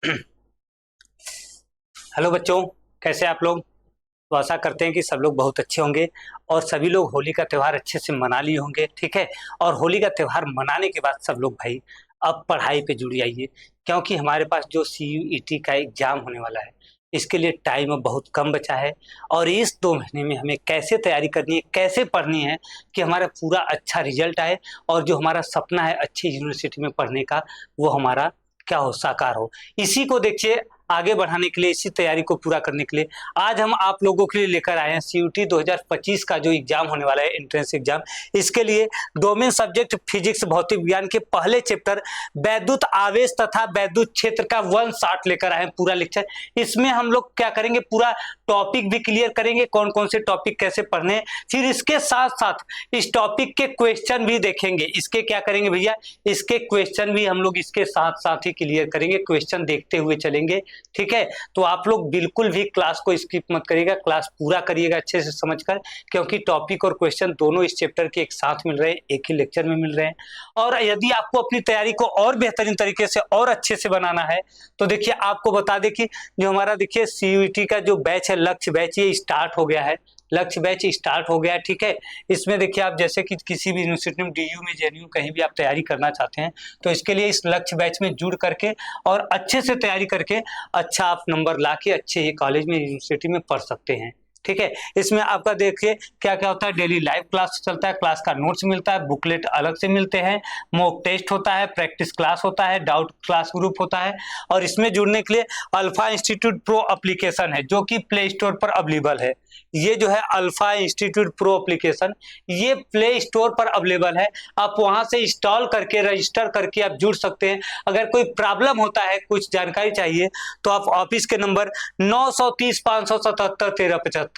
Hello बच्चों, कैसे आप लोग। तो आशा करते हैं कि सब लोग बहुत अच्छे होंगे और सभी लोग होली का त्यौहार अच्छे से मना लिए होंगे। ठीक है। और होली का त्यौहार मनाने के बाद सब लोग भाई अब पढ़ाई पे जुड़ जाइए, क्योंकि हमारे पास जो CUET का एग्जाम होने वाला है इसके लिए टाइम अब बहुत कम बचा है। और इस 2 महीने में हमें कैसे तैयारी करनी है, कैसे पढ़नी है कि हमारा पूरा अच्छा रिजल्ट आए और जो हमारा सपना है अच्छी यूनिवर्सिटी में पढ़ने का वो हमारा क्या हो, साकार हो। इसी को देखिए आगे बढ़ाने के लिए, इसी तैयारी को पूरा करने के लिए आज हम आप लोगों के लिए लेकर आए हैं CUT 2025 का जो एग्जाम होने वाला है, एंट्रेंस एग्जाम। इसके लिए डोमेन सब्जेक्ट फिजिक्स भौतिक विज्ञान के पहले चैप्टर वैद्युत आवेश तथा वैद्युत क्षेत्र का 1 शॉट लेकर आए हैं पूरा लेक्चर। इसमें हम लोग क्या करेंगे, पूरा टॉपिक भी क्लियर करेंगे, कौन कौन से टॉपिक कैसे पढ़ने हैं। फिर इसके साथ साथ इस टॉपिक के क्वेश्चन भी देखेंगे। इसके क्या करेंगे भैया, इसके क्वेश्चन भी हम लोग इसके साथ साथ ही क्लियर करेंगे, क्वेश्चन देखते हुए चलेंगे। ठीक है। तो आप लोग बिल्कुल भी क्लास को स्किप मत करिएगा, क्लास पूरा करिएगा अच्छे से समझकर, क्योंकि टॉपिक और क्वेश्चन दोनों इस चैप्टर के एक साथ मिल रहे हैं, एक ही लेक्चर में मिल रहे हैं। और यदि आपको अपनी तैयारी को और बेहतरीन तरीके से और अच्छे से बनाना है तो देखिए आपको बता दें कि जो हमारा देखिए CUET का जो बैच है, लक्ष्य बैच, ये स्टार्ट हो गया है। लक्ष्य बैच स्टार्ट हो गया है। ठीक है। इसमें देखिए आप जैसे कि किसी भी यूनिवर्सिटी में, DU में, JNU कहीं भी आप तैयारी करना चाहते हैं तो इसके लिए इस लक्ष्य बैच में जुड़ करके और अच्छे से तैयारी करके अच्छा आप नंबर ला के अच्छे ही कॉलेज में, यूनिवर्सिटी में पढ़ सकते हैं। ठीक है। इसमें आपका देखिए क्या क्या होता है, डेली लाइव क्लास चलता है, क्लास का नोट्स मिलता है, बुकलेट अलग से मिलते हैं, मॉक टेस्ट होता है, प्रैक्टिस क्लास होता है, डाउट क्लास ग्रुप होता है। और इसमें जुड़ने के लिए अल्फा इंस्टीट्यूट प्रो एप्लीकेशन है जो कि प्ले स्टोर पर अवेलेबल है। ये जो है अल्फा इंस्टीट्यूट प्रो एप्लीकेशन, ये प्ले स्टोर पर अवेलेबल है। आप वहां से इंस्टॉल करके रजिस्टर करके आप जुड़ सकते हैं। अगर कोई प्रॉब्लम होता है, कुछ जानकारी चाहिए, तो आप ऑफिस के नंबर 930-577-1375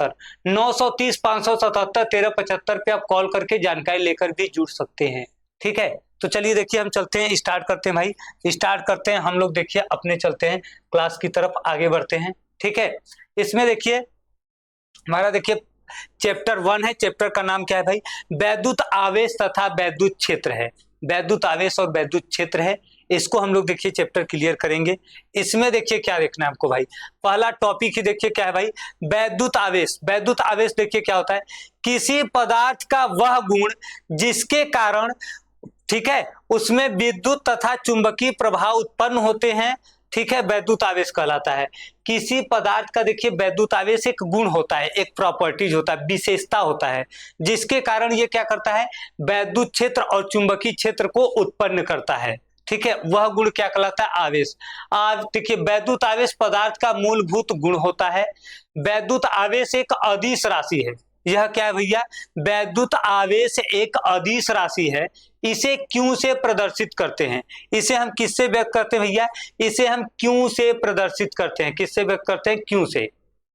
930-577-1375 पे आप कॉल करके जानकारी लेकर भी जुड़ सकते हैं। ठीक है। तो चलिए देखिए हम चलते हैं, स्टार्ट करते हैं भाई, स्टार्ट करते हैं हम लोग। देखिए अपने चलते हैं क्लास की तरफ, आगे बढ़ते हैं। ठीक है। इसमें देखिए हमारा देखिए चैप्टर 1 है। चैप्टर का नाम क्या है भाई, वैद्युत आवेश तथा वैद्युत क्षेत्र है। वैद्युत आवेश और वैद्युत क्षेत्र है। इसको हम लोग देखिए चैप्टर क्लियर करेंगे। इसमें देखिए क्या देखना है आपको भाई, पहला टॉपिक ही देखिए क्या है भाई, वैद्युत आवेश। वैद्युत आवेश देखिए क्या होता है, किसी पदार्थ का वह गुण जिसके कारण, ठीक है, उसमें विद्युत तथा चुंबकीय प्रभाव उत्पन्न होते हैं। ठीक है, वैद्युत आवेश कहलाता है। किसी पदार्थ का देखिए वैद्युत आवेश एक गुण होता है, एक प्रॉपर्टीज होता है, विशेषता होता है, जिसके कारण ये क्या करता है, वैद्युत क्षेत्र और चुंबकीय क्षेत्र को उत्पन्न करता है। ठीक है, वह गुण क्या कहलाता है, आवेश। देखिए वैद्युत आवेश पदार्थ का मूलभूत गुण होता है। वैद्युत आवेश एक अदिश राशि है। यह क्या है भैया, वैद्युत आवेश एक अदिश राशि है। इसे क्यू से प्रदर्शित करते हैं। इसे हम किससे व्यक्त करते हैं भैया, इसे हम क्यू से प्रदर्शित करते हैं। किससे व्यक्त करते हैं, क्यू से।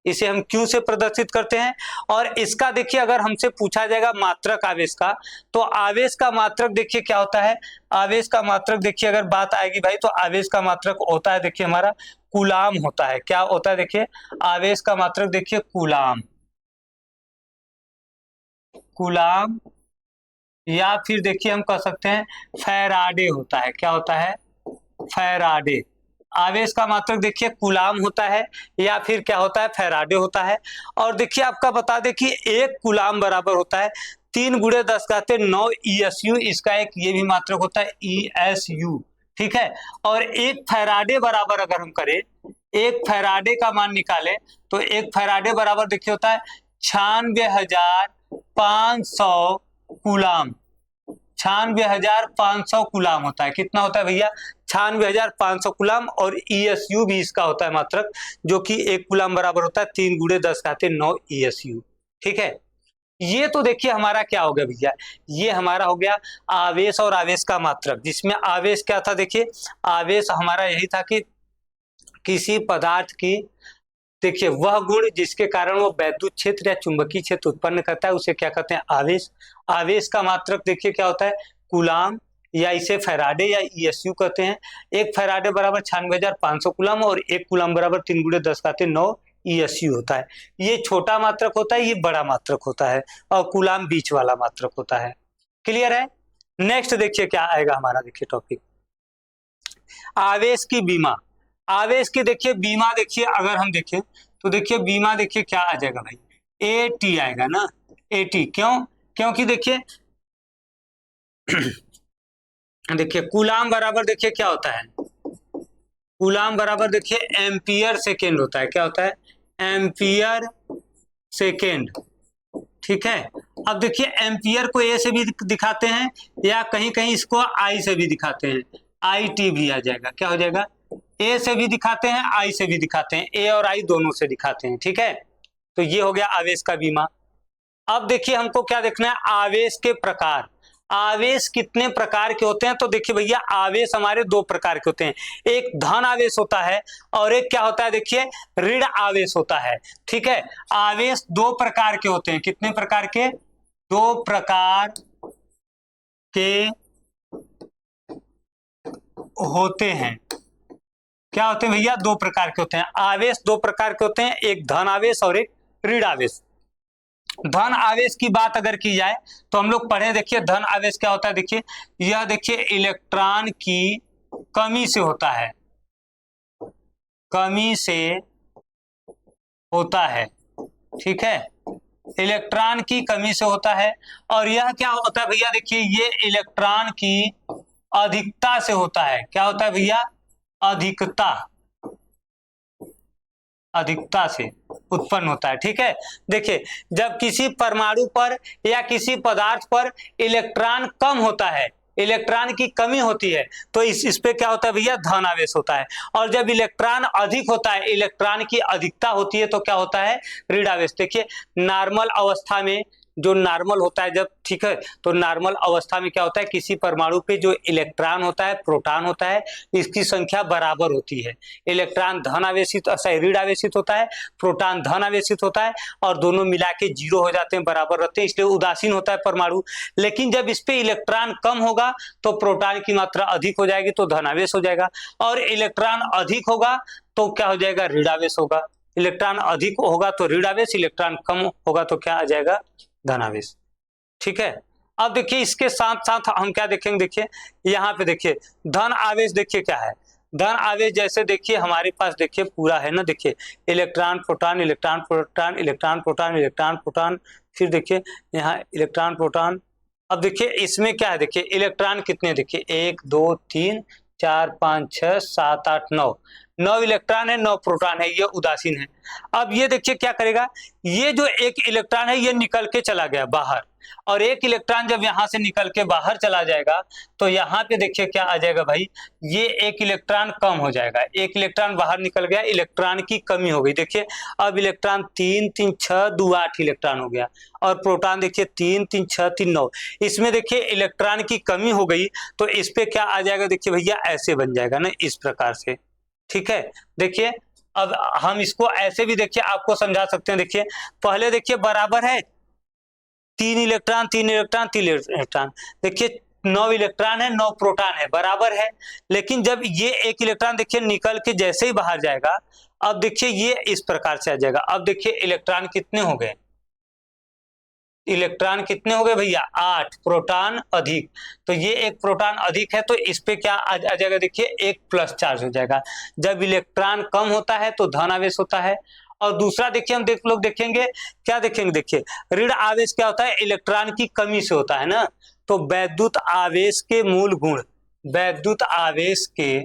इसे हम क्यू से प्रदर्शित करते हैं। और इसका देखिए अगर हमसे पूछा जाएगा मात्रक आवेश का, तो आवेश का मात्रक देखिए क्या होता है, आवेश का मात्रक देखिए अगर बात आएगी भाई, तो आवेश का मात्रक होता है देखिए हमारा कूलाम होता है। क्या होता है देखिए, आवेश का मात्रक देखिए कूलाम। कूलाम, या फिर देखिए हम कह सकते हैं फैराडे होता है। क्या होता है, फैराडे। आवेश का मात्रक देखिए कूलाम होता है, या फिर क्या होता है, फैराडे होता है। और देखिए आपका बता दें कि 1 कूलाम बराबर होता है 3 × 10⁹ ESU। इसका एक ये भी मात्रक होता है ESU। ठीक है। और 1 फैराडे बराबर अगर हम करें, 1 फैराडे का मान निकालें, तो 1 फैराडे बराबर देखिए होता है 96,500 कूलाम। 96,500 कूलाम होता है। कितना होता है भैया, 96,500 कूलाम। और ESU भी इसका होता है मात्रक, जो कि 1 कूलाम बराबर होता है 3 × 10⁹ ESU। ठीक है। ये तो देखिए हमारा क्या हो गया भैया, ये हमारा हो गया आवेश और आवेश का मात्रक, जिसमें आवेश क्या था देखिए, आवेश हमारा यही था कि किसी पदार्थ की देखिए वह गुण जिसके कारण वो वैद्युत क्षेत्र या चुंबकीय क्षेत्र उत्पन्न करता है, उसे क्या कहते हैं, आवेश। आवेश का मात्रक देखिए क्या होता है, कूलाम, या इसे फैराडे या ESU कहते हैं। 1 फैराडे बराबर 96,500 कूलाम, और 1 कूलाम बराबर 3 × 10⁹ ESU होता है। ये छोटा मात्रक होता है, ये बड़ा मात्रक होता है, और कूलाम बीच वाला मात्रक होता है। क्लियर है। नेक्स्ट देखिए क्या आएगा हमारा, देखिए टॉपिक, आवेश की विमा। आवेश की देखिए बीमा, देखिए अगर हम देखें तो देखिए बीमा देखिए क्या आ जाएगा भाई, ए टी आएगा ना, ए टी। क्यों? क्योंकि देखिए देखिए कूलाम बराबर देखिए क्या होता है, कूलाम बराबर देखिए एम्पियर सेकेंड होता है। क्या होता है? Ampere second. ठीक है। अब देखिए एम्पियर को ए से भी दिखाते हैं या कहीं कहीं इसको आई से भी दिखाते हैं, आई टी भी आ जाएगा। क्या हो जाएगा? ए से भी दिखाते हैं, आई से भी दिखाते हैं, ए और आई दोनों से दिखाते हैं। ठीक है। तो ये हो गया आवेश का बीमा। अब देखिए हमको क्या देखना है, आवेश के प्रकार। आवेश कितने प्रकार के होते हैं? तो देखिए भैया आवेश हमारे दो प्रकार के होते हैं, एक धन आवेश होता है और एक क्या होता है देखिए ऋण आवेश होता है। ठीक है। आवेश दो प्रकार के होते हैं। कितने प्रकार के? दो प्रकार के होते हैं। क्या होते हैं भैया? दो प्रकार के होते हैं। आवेश दो प्रकार के होते हैं, एक धन आवेश और एक ऋण आवेश। धन आवेश की बात अगर की जाए तो हम लोग पढ़े, देखिए धन आवेश क्या होता है। देखिए यह देखिए इलेक्ट्रॉन की कमी से होता है, कमी से होता है। ठीक है। इलेक्ट्रॉन की कमी से होता है। और यह क्या होता है भैया? देखिए ये इलेक्ट्रॉन की अधिकता से होता है। क्या होता है भैया? अधिकता, अधिकता से उत्पन्न होता है। ठीक है। देखिए जब किसी परमाणु पर या किसी पदार्थ पर इलेक्ट्रॉन कम होता है, इलेक्ट्रॉन की कमी होती है, तो इस पे क्या होता है भैया? धन आवेश होता है। और जब इलेक्ट्रॉन अधिक होता है, इलेक्ट्रॉन की अधिकता होती है, तो क्या होता है? ऋण आवेश। देखिए नॉर्मल अवस्था में जो नॉर्मल होता है जब, ठीक है, तो नॉर्मल अवस्था में क्या होता है, किसी परमाणु पे जो इलेक्ट्रॉन होता है, प्रोटॉन होता है, इसकी संख्या बराबर होती है। इलेक्ट्रॉन धन आवेशित, ऋण आवेशित होता है, प्रोटॉन धन आवेशित होता है, और दोनों मिला के जीरो हो जाते हैं, बराबर रहते हैं, इसलिए उदासीन होता है परमाणु। लेकिन जब इस पे इलेक्ट्रॉन कम होगा तो प्रोटॉन की मात्रा अधिक हो जाएगी, तो धनावेश हो जाएगा। और इलेक्ट्रॉन अधिक होगा तो क्या हो जाएगा? ऋणावेश होगा। इलेक्ट्रॉन अधिक होगा तो ऋणावेश, इलेक्ट्रॉन कम होगा तो क्या आ जाएगा? धनावेश। ठीक है। अब देखिए इसके साथ साथ हम क्या देखेंगे, देखिए यहाँ पे देखिए धन आवेश देखिए क्या है। धन आवेश जैसे देखिए हमारे पास देखिए पूरा है ना, देखिए electron proton, electron proton, electron proton, electron proton, फिर देखिए यहाँ इलेक्ट्रॉन प्रोटॉन। अब देखिए इसमें क्या है, देखिए इलेक्ट्रॉन कितने, देखिए 1 2 3 4 5 6 7 8 9, 9 इलेक्ट्रॉन है, 9 प्रोटॉन है, ये उदासीन है। अब ये देखिए क्या करेगा, ये जो एक इलेक्ट्रॉन है ये निकल के चला गया बाहर, और एक इलेक्ट्रॉन जब यहां से निकल के बाहर चला जाएगा तो यहाँ पे देखिए क्या आ जाएगा भाई, ये एक इलेक्ट्रॉन कम हो जाएगा। एक इलेक्ट्रॉन बाहर निकल गया, इलेक्ट्रॉन की कमी हो गई। देखिए अब इलेक्ट्रॉन 3 3 6 2 8 इलेक्ट्रॉन हो गया, और प्रोटॉन देखिए 3 3 6 3 9। इसमें देखिए इलेक्ट्रॉन की कमी हो गई, तो इस पे क्या आ जाएगा, देखिए भैया ऐसे बन जाएगा ना, इस प्रकार से। ठीक है। देखिए अब हम इसको ऐसे भी देखिए आपको समझा सकते हैं। देखिए पहले देखिए बराबर है, 3 इलेक्ट्रॉन 3 इलेक्ट्रॉन 3 इलेक्ट्रॉन, देखिए 9 इलेक्ट्रॉन है, 9 प्रोटॉन है, बराबर है। लेकिन जब ये एक इलेक्ट्रॉन देखिए निकल के जैसे ही बाहर जाएगा, अब देखिए ये इस प्रकार से आ जाएगा। अब देखिए इलेक्ट्रॉन कितने हो गए, इलेक्ट्रॉन कितने हो गए भैया? 8, प्रोटॉन अधिक, तो ये एक प्रोटॉन अधिक है, तो इस पे क्या आ जाएगा, देखिए एक प्लस चार्ज हो जाएगा। जब इलेक्ट्रॉन कम होता है तो धन आवेश होता है। और दूसरा देखिए हम लोग देखेंगे, क्या देखेंगे, देखिए ऋण आवेश क्या होता है, इलेक्ट्रॉन की कमी से होता है ना। तो वैद्युत आवेश के मूल गुण, वैद्युत आवेश के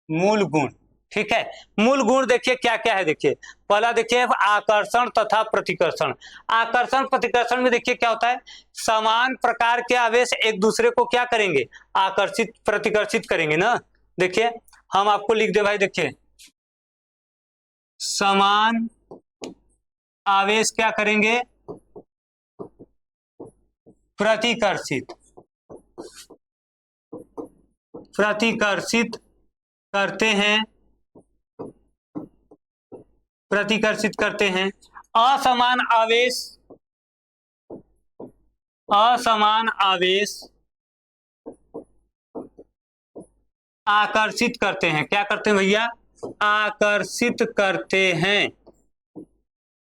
मूल गुण, ठीक है। मूल गुण देखिए क्या क्या है, देखिए पहला देखिए आकर्षण तथा प्रतिकर्षण। आकर्षण प्रतिकर्षण में देखिए क्या होता है, समान प्रकार के आवेश एक दूसरे को क्या करेंगे, आकर्षित प्रतिकर्षित करेंगे ना। देखिए हम आपको लिख दे भाई, देखिए समान आवेश क्या करेंगे, प्रतिकर्षित, प्रतिकर्षित करते हैं, प्रतिकर्षित करते हैं। असमान आवेश, असमान आवेश आकर्षित करते हैं। क्या करते हैं भैया, आकर्षित करते हैं,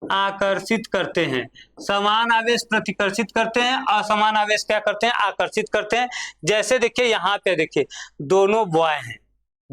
आकर्षित करते हैं। समान आवेश प्रतिकर्षित करते हैं, असमान आवेश क्या करते हैं, आकर्षित करते हैं। जैसे देखिए यहाँ पे देखिए दोनों बॉय हैं,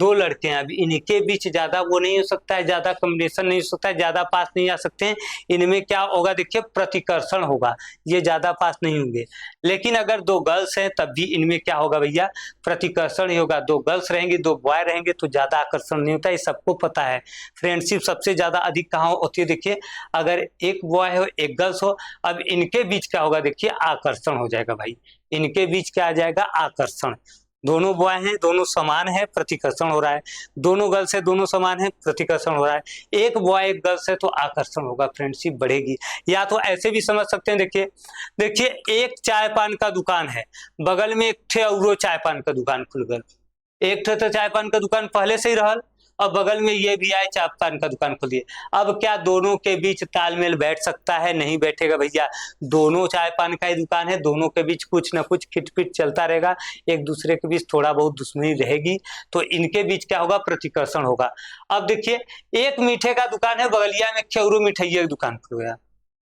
दो लड़के हैं, अभी इनके बीच ज्यादा वो नहीं हो सकता है, ज्यादा कॉम्बिनेशन नहीं हो सकता है, ज्यादा पास नहीं आ सकते हैं। इनमें क्या होगा देखिए, प्रतिकर्षण होगा, ये ज्यादा पास नहीं होंगे। लेकिन अगर दो गर्ल्स हैं तब भी इनमें क्या होगा भैया, प्रतिकर्षण ही होगा। दो गर्ल्स रहेंगी, दो बॉय रहेंगे तो ज्यादा आकर्षण नहीं होता, ये सबको पता है। फ्रेंडशिप सबसे ज्यादा अधिक कहाँ होती है देखिए, अगर एक बॉय हो एक गर्ल्स हो, अब इनके बीच क्या होगा देखिए, आकर्षण हो जाएगा भाई। इनके बीच क्या आ जाएगा, आकर्षण। दोनों बॉय हैं, दोनों समान है, प्रतिकर्षण हो रहा है। दोनों गर्ल्स है, दोनों समान है, प्रतिकर्षण हो रहा है। एक बॉय एक गर्ल्स है तो आकर्षण होगा, फ्रेंडशिप बढ़ेगी। या तो ऐसे भी समझ सकते हैं, देखिए देखिए, एक चाय पान का दुकान है, बगल में एक ठे और चाय पान का दुकान खुल गल। एक ठे तो चाय पान का दुकान पहले से ही रहल, और बगल में ये भी आए चाय पान का दुकान खोल दिए। अब क्या दोनों के बीच तालमेल बैठ सकता है, नहीं बैठेगा भैया। दोनों चाय पान का ही दुकान है, दोनों के बीच कुछ ना कुछ खिटपिट चलता रहेगा, एक दूसरे के बीच थोड़ा बहुत दुश्मनी रहेगी, तो इनके बीच क्या होगा, प्रतिकर्षण होगा। अब देखिए, एक मीठे का दुकान है, बगलिया में खेवरू मिठाइया की दुकान खुल गया।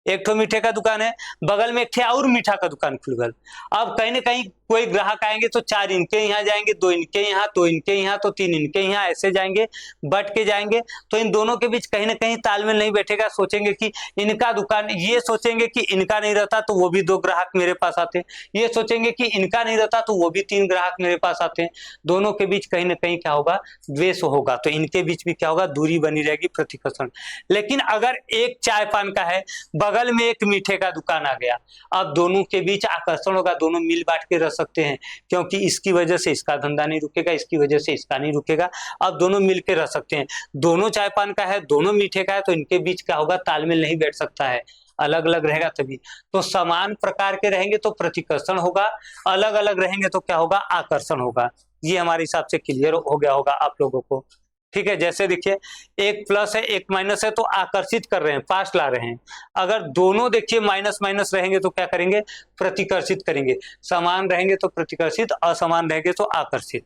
एक ठो मीठे का दुकान है, बगल में एक ठे और मीठा का दुकान खुल गल। अब कहीं ना कहीं कोई ग्राहक आएंगे तो चार इनके यहाँ जाएंगे, दो इनके यहाँ, दो इनके यहाँ, तो तीन इनके यहाँ, ऐसे जाएंगे, बट के जाएंगे। तो इन दोनों के बीच कहीं ना कहीं तालमेल नहीं बैठेगा। सोचेंगे कि इनका दुकान, ये सोचेंगे कि इनका नहीं रहता तो वो भी दो ग्राहक मेरे पास आते, ये सोचेंगे कि इनका नहीं रहता तो वो भी तीन ग्राहक मेरे पास आते हैं। दोनों के बीच कहीं ना कहीं क्या होगा, द्वेष होगा, तो इनके बीच भी क्या होगा, दूरी बनी रहेगी, प्रतिकर्षण। लेकिन अगर एक चाय पान का है, बगल में एक मीठे का दुकान आ गया, अब दोनों के बीच आकर्षण होगा, दोनों मिल बांट के रह सकते हैं, क्योंकि इसकी वजह से इसका धंधा नहीं रुकेगा, इसकी वजह से इसका नहीं रुकेगा। अब दोनों मिल के रह सकते हैं। दोनों चाय पान का है, दोनों मीठे का है, तो इनके बीच क्या होगा, तालमेल नहीं बैठ सकता है, अलग अलग रहेगा तभी। तो समान प्रकार के रहेंगे तो प्रतिकर्षण होगा, अलग अलग रहेंगे तो क्या होगा, आकर्षण होगा। ये हमारे हिसाब से क्लियर हो गया होगा आप लोगों को। ठीक है, जैसे देखिए, एक प्लस है एक माइनस है तो आकर्षित कर रहे हैं, पास ला रहे हैं। अगर दोनों देखिए माइनस माइनस रहेंगे तो क्या करेंगे, प्रतिकर्षित करेंगे। समान रहेंगे तो प्रतिकर्षित, असमान रहेंगे तो आकर्षित।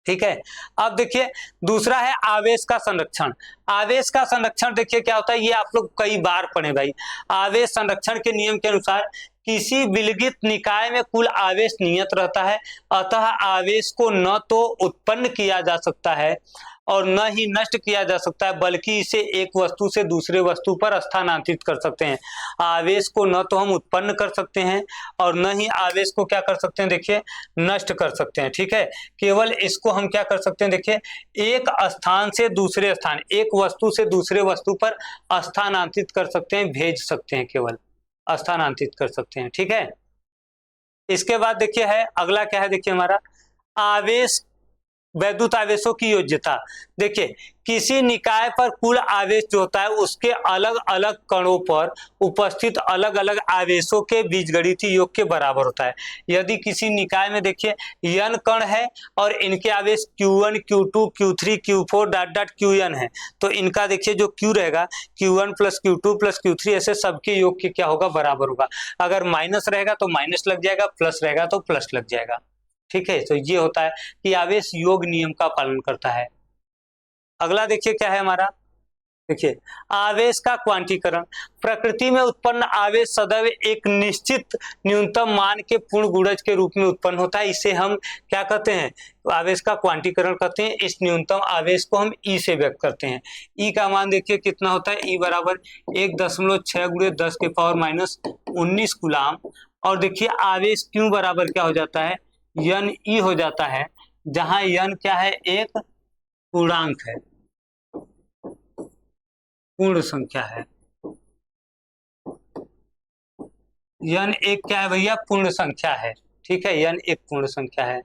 ठीक है, अब देखिए दूसरा है आवेश का संरक्षण। आवेश का संरक्षण देखिए क्या होता है, ये आप लोग कई बार पढ़े भाई। आवेश संरक्षण के नियम के अनुसार किसी विलगित निकाय में कुल आवेश नियत रहता है, अतः आवेश को न तो उत्पन्न किया जा सकता है और न ही नष्ट किया जा सकता है, बल्कि इसे एक वस्तु से दूसरे वस्तु पर स्थानांतरित कर सकते हैं। आवेश को न तो हम उत्पन्न कर सकते हैं और न ही आवेश को क्या कर सकते हैं, देखिए नष्ट कर सकते हैं। ठीक है, केवल इसको हम क्या कर सकते हैं, देखिए एक स्थान से दूसरे स्थान, एक वस्तु से दूसरे वस्तु पर स्थानांतरित कर सकते हैं, भेज सकते हैं, केवल स्थानांतरित कर सकते हैं। ठीक है, इसके बाद देखिए है अगला क्या है, देखिए हमारा आवेश, वैद्युत आवेशों की योज्यता। देखिए किसी निकाय पर कुल आवेश जो होता है उसके अलग अलग कणों पर उपस्थित अलग अलग आवेशों के बीजगणितीय योग के बराबर होता है। यदि किसी निकाय में देखिए n कण है और इनके आवेश q1 q2 q3 q4 dot dot qn है, तो इनका देखिए जो q रहेगा q1 plus q2 plus q3, ऐसे सबके योग के क्या होगा, बराबर होगा। अगर माइनस रहेगा तो माइनस लग जाएगा, प्लस रहेगा तो प्लस लग जाएगा। ठीक है, तो ये होता है कि आवेश योग नियम का पालन करता है। अगला देखिए क्या है हमारा, देखिए आवेश का क्वांटीकरण। प्रकृति में उत्पन्न आवेश सदैव एक निश्चित न्यूनतम मान के पूर्ण गुणज के रूप में उत्पन्न होता है। इसे हम क्या कहते हैं, आवेश का क्वांटीकरण कहते हैं। इस न्यूनतम आवेश को हम ई से व्यक्त करते हैं। ई का मान देखिए कितना होता है, ई बराबर 1.6 गुणे 10 के पावर माइनस 19 कूलाम। और देखिए आवेश क्यों बराबर क्या हो जाता है, यन ई हो जाता है, जहां यन क्या है, एक पूर्णांक है, पूर्ण संख्या है। यन एक क्या है भैया, पूर्ण संख्या है। ठीक है, यन एक पूर्ण संख्या है।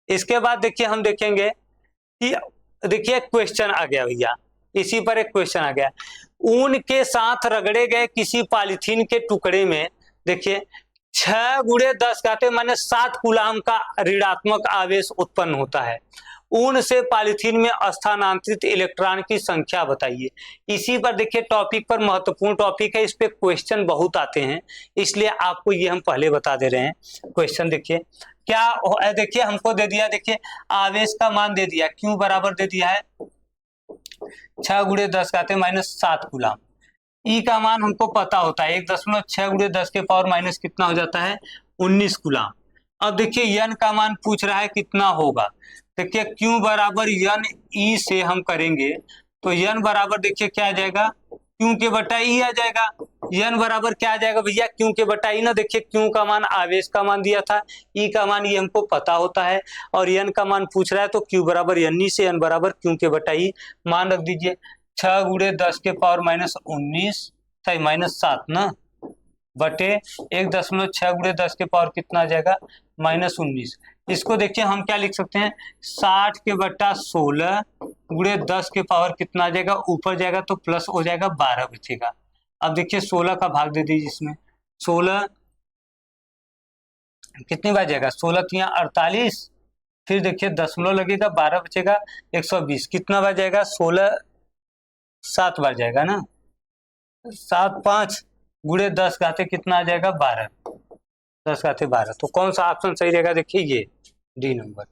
इसके बाद देखिए हम देखेंगे कि देखिए क्वेश्चन आ गया भैया, इसी पर एक क्वेश्चन आ गया। ऊन के साथ रगड़े गए किसी पॉलीथीन के टुकड़े में देखिए 6 गुणे 10 घाते माने 7 कूलाम का ऋणात्मक आवेश उत्पन्न होता है। ऊन से पॉलीथीन में स्थानांतरित इलेक्ट्रॉन की संख्या बताइए। इसी पर देखिए टॉपिक पर महत्वपूर्ण टॉपिक है, इस पे क्वेश्चन बहुत आते हैं, इसलिए आपको ये हम पहले बता दे रहे हैं। क्वेश्चन देखिए क्या, देखिए हमको दे दिया, देखिए आवेश का मान दे दिया, क्यों बराबर दे दिया है 6 गुणे 10 घाते माइनस 7 कूलाम। ई का मान हमको पता होता है 1.6 गुणे 10 के पावर माइनस कितना हो जाता है, 19 कूलाम। अब देखिए n का मान पूछ रहा है कितना होगा। देखिए q बराबर n e से हम करेंगे तो n बराबर देखिए क्या आ जाएगा, q के बटा e आ जाएगा। n बराबर क्या आ जाएगा भैया, q के बटा e ना। देखिए q का मान आवेश का मान दिया था, e का मान ये हमको पता होता है, और n का मान पूछ रहा है तो q बराबर n e से n बराबर q के बटा e। मान रख दीजिए 6 गुणे 10 के पावर -19 सही -7 ना, बटे 1.6 गुणे 10 के पावर कितना आ जाएगा -19। इसको देखिए हम क्या लिख सकते हैं, 60 के बटा 16 गुणे 10 के पावर कितना आ जाएगा, ऊपर जाएगा तो प्लस हो जाएगा 12 बचेगा। अब देखिए 16 का भाग दे दीजिए इसमें, 16 कितनी बार जाएगा, 16 तिया 48, फिर देखिए दशमलव लगेगा 12 बचेगा 120, कितना बार जाएगा 16 7 बार जाएगा ना, 7 5 गुणे 10 घाते कितना आ जाएगा 12, 10 घाते 12। तो कौन सा ऑप्शन सही रहेगा, देखिए ये D number,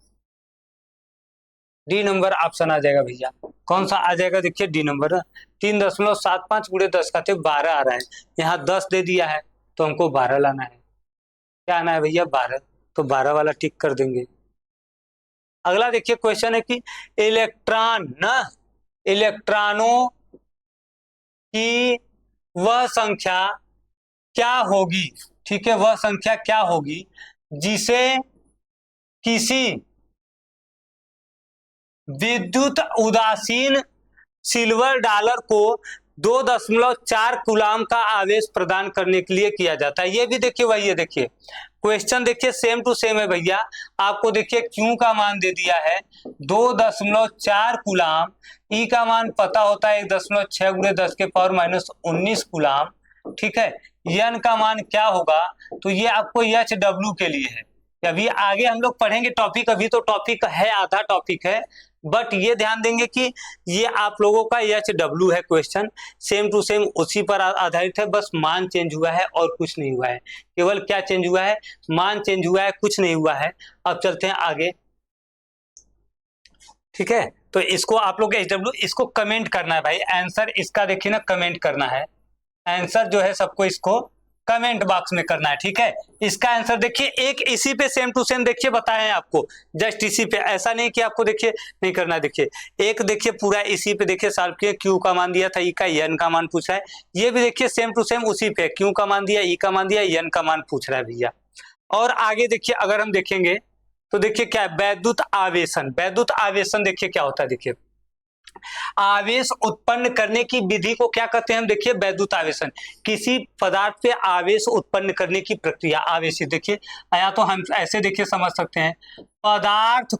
D number option आ जाएगा भैया। कौन सा आ जाएगा, देखिए डी नंबर। 3.75 गुणे 10 घाते 12 आ रहा है, यहाँ 10 दे दिया है तो हमको 12 लाना है। क्या आना है भैया 12, तो 12 वाला टिक कर देंगे। अगला देखिए क्वेश्चन है कि इलेक्ट्रॉन ना, इलेक्ट्रॉनों की वह संख्या क्या होगी, ठीक है, वह संख्या क्या होगी जिसे किसी विद्युत उदासीन सिल्वर डॉलर को 2.4 कूलाम का आवेश प्रदान करने के लिए किया जाता है। ये भी देखिए वही है, देखिए क्वेश्चन देखिए सेम टू सेम है भैया। आपको देखिए क्यू का मान दे दिया है 2.4 कूलाम, ई का मान पता होता है 1.6 गुणे 10 के पावर -19 कूलाम, ठीक है। एन का मान क्या होगा, तो ये आपको एच डब्ल्यू के लिए है। अभी आगे हम लोग पढ़ेंगे टॉपिक, अभी तो टॉपिक है, आधा टॉपिक है, बट ये ध्यान देंगे कि ये आप लोगों का एच डब्ल्यू है, क्वेश्चन सेम टू सेम उसी पर आधारित है, बस मान चेंज हुआ है और कुछ नहीं हुआ है। केवल क्या चेंज हुआ है, मान चेंज हुआ है, कुछ नहीं हुआ है। अब चलते हैं आगे, ठीक है। तो इसको आप लोग एच डब्ल्यू इसको कमेंट करना है भाई, आंसर इसका देखिए ना कमेंट करना है, आंसर जो है सबको इसको कमेंट बॉक्स में करना है, ठीक है। इसका आंसर देखिए एक इसी पे सेम टू सेम देखिए बताएं आपको, जस्ट इसी पे, ऐसा नहीं कि आपको देखिए नहीं करना है। देखिए एक देखिए पूरा इसी पे देखिए सॉल्व किए, क्यू का मान दिया था, ई का एन का मान पूछा है, ये भी देखिए सेम टू सेम उसी पे, क्यू का मान दिया, ई का मान दिया, एन का मान पूछ रहा है भैया। और आगे देखिए अगर हम देखेंगे तो देखिए क्या है, वैद्युत आवेशन, वैद्युत आवेशन देखिए क्या होता है, देखिए आवेश उत्पन्न करने की विधि को क्या कहते हैं हम, देखिए वैद्युत आवेशन, किसी पदार्थ पे आवेश उत्पन्न करने की प्रक्रिया आवेशित। देखिए या तो हम ऐसे देखिए समझ सकते हैं, पदार्थ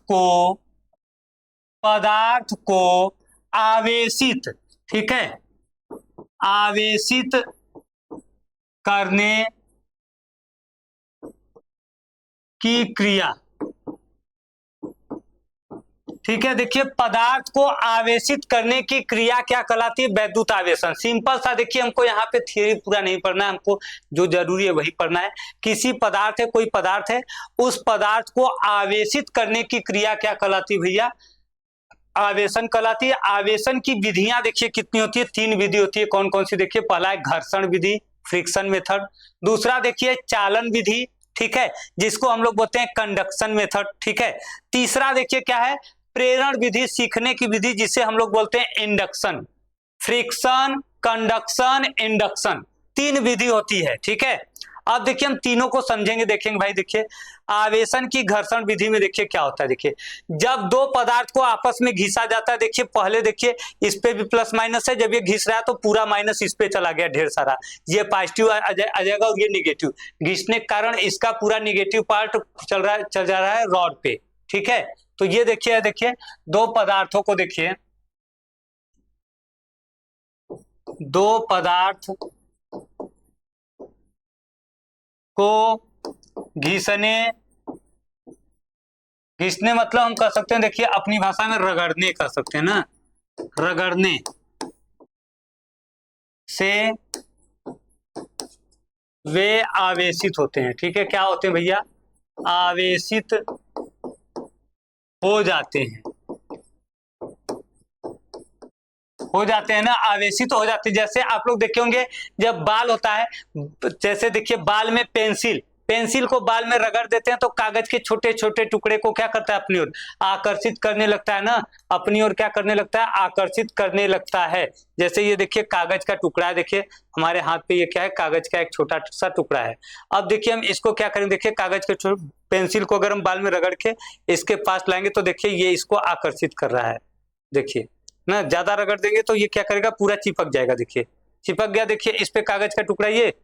को आवेशित, ठीक है, आवेशित करने की क्रिया, ठीक है। देखिए पदार्थ को आवेशित करने की क्रिया क्या कहलाती है, वैद्युत आवेशन। सिंपल सा देखिए, हमको यहाँ पे थियरी पूरा नहीं पढ़ना है, हमको जो जरूरी है वही पढ़ना है। किसी पदार्थ है, कोई पदार्थ है, उस पदार्थ को आवेशित करने की क्रिया क्या कहलाती है भैया, आवेशन कहलाती है। आवेशन की विधियां देखिए कितनी होती है, 3 विधि होती है। कौन कौन सी, देखिए पहला है घर्षण विधि, फ्रिक्शन मेथड, दूसरा देखिए चालन विधि, ठीक है, जिसको हम लोग बोलते हैं कंडक्शन मेथड, ठीक है। तीसरा देखिए क्या है, प्रेरण विधि, सीखने की विधि, जिसे हम लोग बोलते हैं इंडक्शन। फ्रिक्शन, कंडक्शन, इंडक्शन, 3 विधि होती है, ठीक है। अब देखिए हम तीनों को समझेंगे, देखेंगे भाई। देखिए आवेशन की घर्षण विधि में देखिए क्या होता है, देखिए जब दो पदार्थ को आपस में घिसा जाता है, देखिए पहले देखिए इस पे भी प्लस माइनस है, जब ये घिस रहा है तो पूरा माइनस इस पे चला गया ढेर सारा, ये पॉजिटिव आ जाएगा और ये निगेटिव, घिसने के कारण इसका पूरा निगेटिव पार्ट चल जा रहा है रॉड पे, ठीक है। तो ये देखिए दो पदार्थों को देखिए, दो पदार्थ को घिसने मतलब हम कह सकते हैं, देखिए अपनी भाषा में रगड़ने कह सकते हैं ना, रगड़ने से वे आवेशित होते हैं, ठीक है। क्या होते हैं भैया, आवेशित हो जाते हैं, हो जाते हैं ना, आवेशित हो जाते हैं। जैसे आप लोग देखे होंगे जब बाल होता है, जैसे देखिए बाल में पेंसिल, पेंसिल को बाल में रगड़ देते हैं तो कागज के छोटे छोटे टुकड़े को क्या करता है, अपनी ओर आकर्षित करने लगता है ना, अपनी ओर क्या करने लगता है, आकर्षित करने लगता है। जैसे ये देखिए कागज का टुकड़ा है, देखिए हमारे हाथ पे ये क्या है, कागज का एक छोटा सा टुकड़ा है। अब देखिए हम इसको क्या करेंगे, देखिए कागज के पेंसिल को अगर हम बाल में रगड़ के इसके पास लाएंगे तो देखिए ये इसको आकर्षित कर रहा है। देखिए ना, ज्यादा रगड़ देंगे तो ये क्या करेगा, पूरा चिपक जाएगा। देखिए चिपक गया, देखिए इस पे कागज का टुकड़ा, ये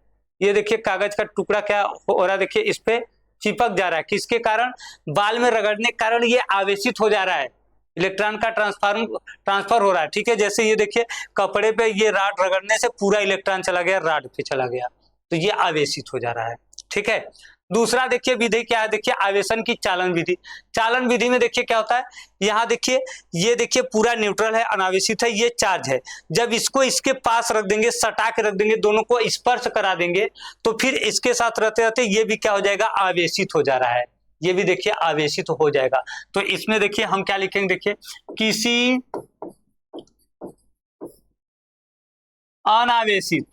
देखिए कागज का टुकड़ा क्या हो रहा है, देखिए इस पे चिपक जा रहा है। किसके कारण, बाल में रगड़ने के कारण ये आवेशित हो जा रहा है, इलेक्ट्रॉन का ट्रांसफर हो रहा है। ठीक है, जैसे ये देखिए कपड़े पे ये राड रगड़ने से पूरा इलेक्ट्रॉन चला गया, राड पे चला गया, तो ये आवेशित हो जा रहा है। ठीक है, दूसरा देखिए विधि क्या है, देखिए आवेशन की चालन विधि। चालन विधि में देखिए क्या होता है, यहाँ देखिए ये देखिए पूरा न्यूट्रल है, अनावेशित है, ये चार्ज है। जब इसको इसके पास रख देंगे, सटा के रख देंगे, दोनों को स्पर्श करा देंगे, तो फिर इसके साथ रहते रहते ये भी क्या हो जाएगा, आवेशित हो जा रहा है। ये भी देखिए आवेशित हो जाएगा। तो इसमें देखिए हम क्या लिखेंगे, देखिए किसी अनावेशित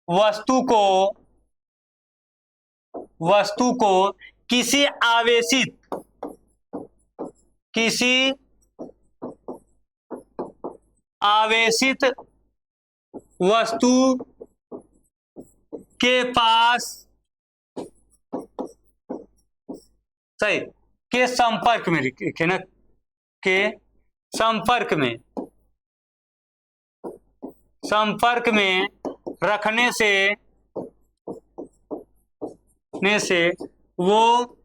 वस्तु को किसी आवेशित वस्तु के पास, सही, के संपर्क में लिखे ना, के संपर्क में रखने से वो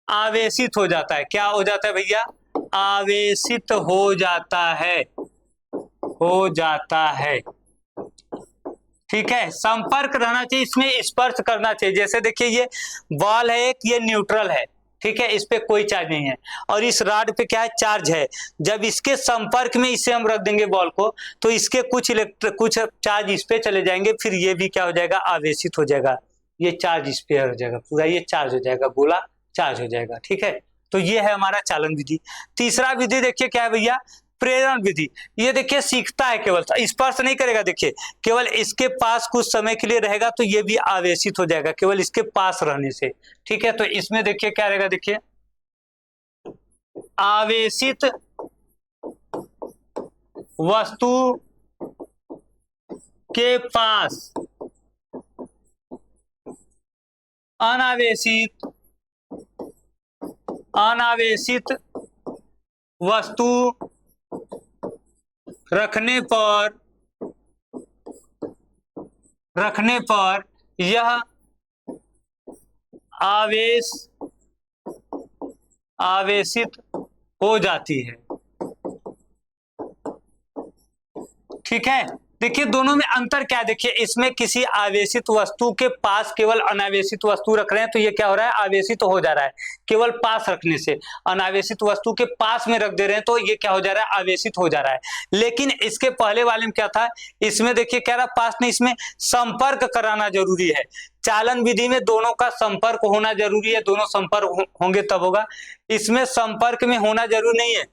आवेशित हो जाता है। क्या हो जाता है भैया, आवेशित हो जाता है। ठीक है, संपर्क रहना चाहिए, इसमें स्पर्श करना चाहिए। जैसे देखिए ये बॉल है एक, ये न्यूट्रल है, ठीक है, इस पे कोई चार्ज नहीं है, और इस रॉड पे क्या है, चार्ज है। जब इसके संपर्क में इसे हम रख देंगे बॉल को, तो इसके कुछ चार्ज इस पे चले जाएंगे, फिर ये भी क्या हो जाएगा, आवेशित हो जाएगा। ये चार्ज इस पे हो जाएगा, पूरा ये चार्ज हो जाएगा, गोला चार्ज हो जाएगा। ठीक है, तो ये है हमारा चालन विधि। तीसरा विधि देखिए क्या है भैया, प्रेरण विधि। ये देखिए सीखता है, केवल स्पर्श नहीं करेगा, देखिए केवल इसके पास कुछ समय के लिए रहेगा तो ये भी आवेशित हो जाएगा, केवल इसके पास रहने से। ठीक है, तो इसमें देखिए क्या रहेगा, देखिए आवेशित वस्तु के पास अनावेशित वस्तु रखने पर यह आवेशित हो जाती है। ठीक है, देखिए दोनों में अंतर क्या है, देखिए इसमें किसी आवेशित वस्तु के पास केवल अनावेशित वस्तु रख रहे हैं तो ये क्या हो रहा है, आवेशित हो जा रहा है, केवल पास रखने से। अनावेशित वस्तु के पास में रख दे रहे हैं तो ये क्या हो जा रहा है, आवेशित हो जा रहा है। लेकिन इसके पहले वाले में क्या था, इसमें देखिए कह रहा पास नहीं, इसमें संपर्क कराना जरूरी है। चालन विधि में दोनों का संपर्क होना जरूरी है, दोनों संपर्क होंगे तब होगा। इसमें संपर्क में होना जरूरी नहीं है,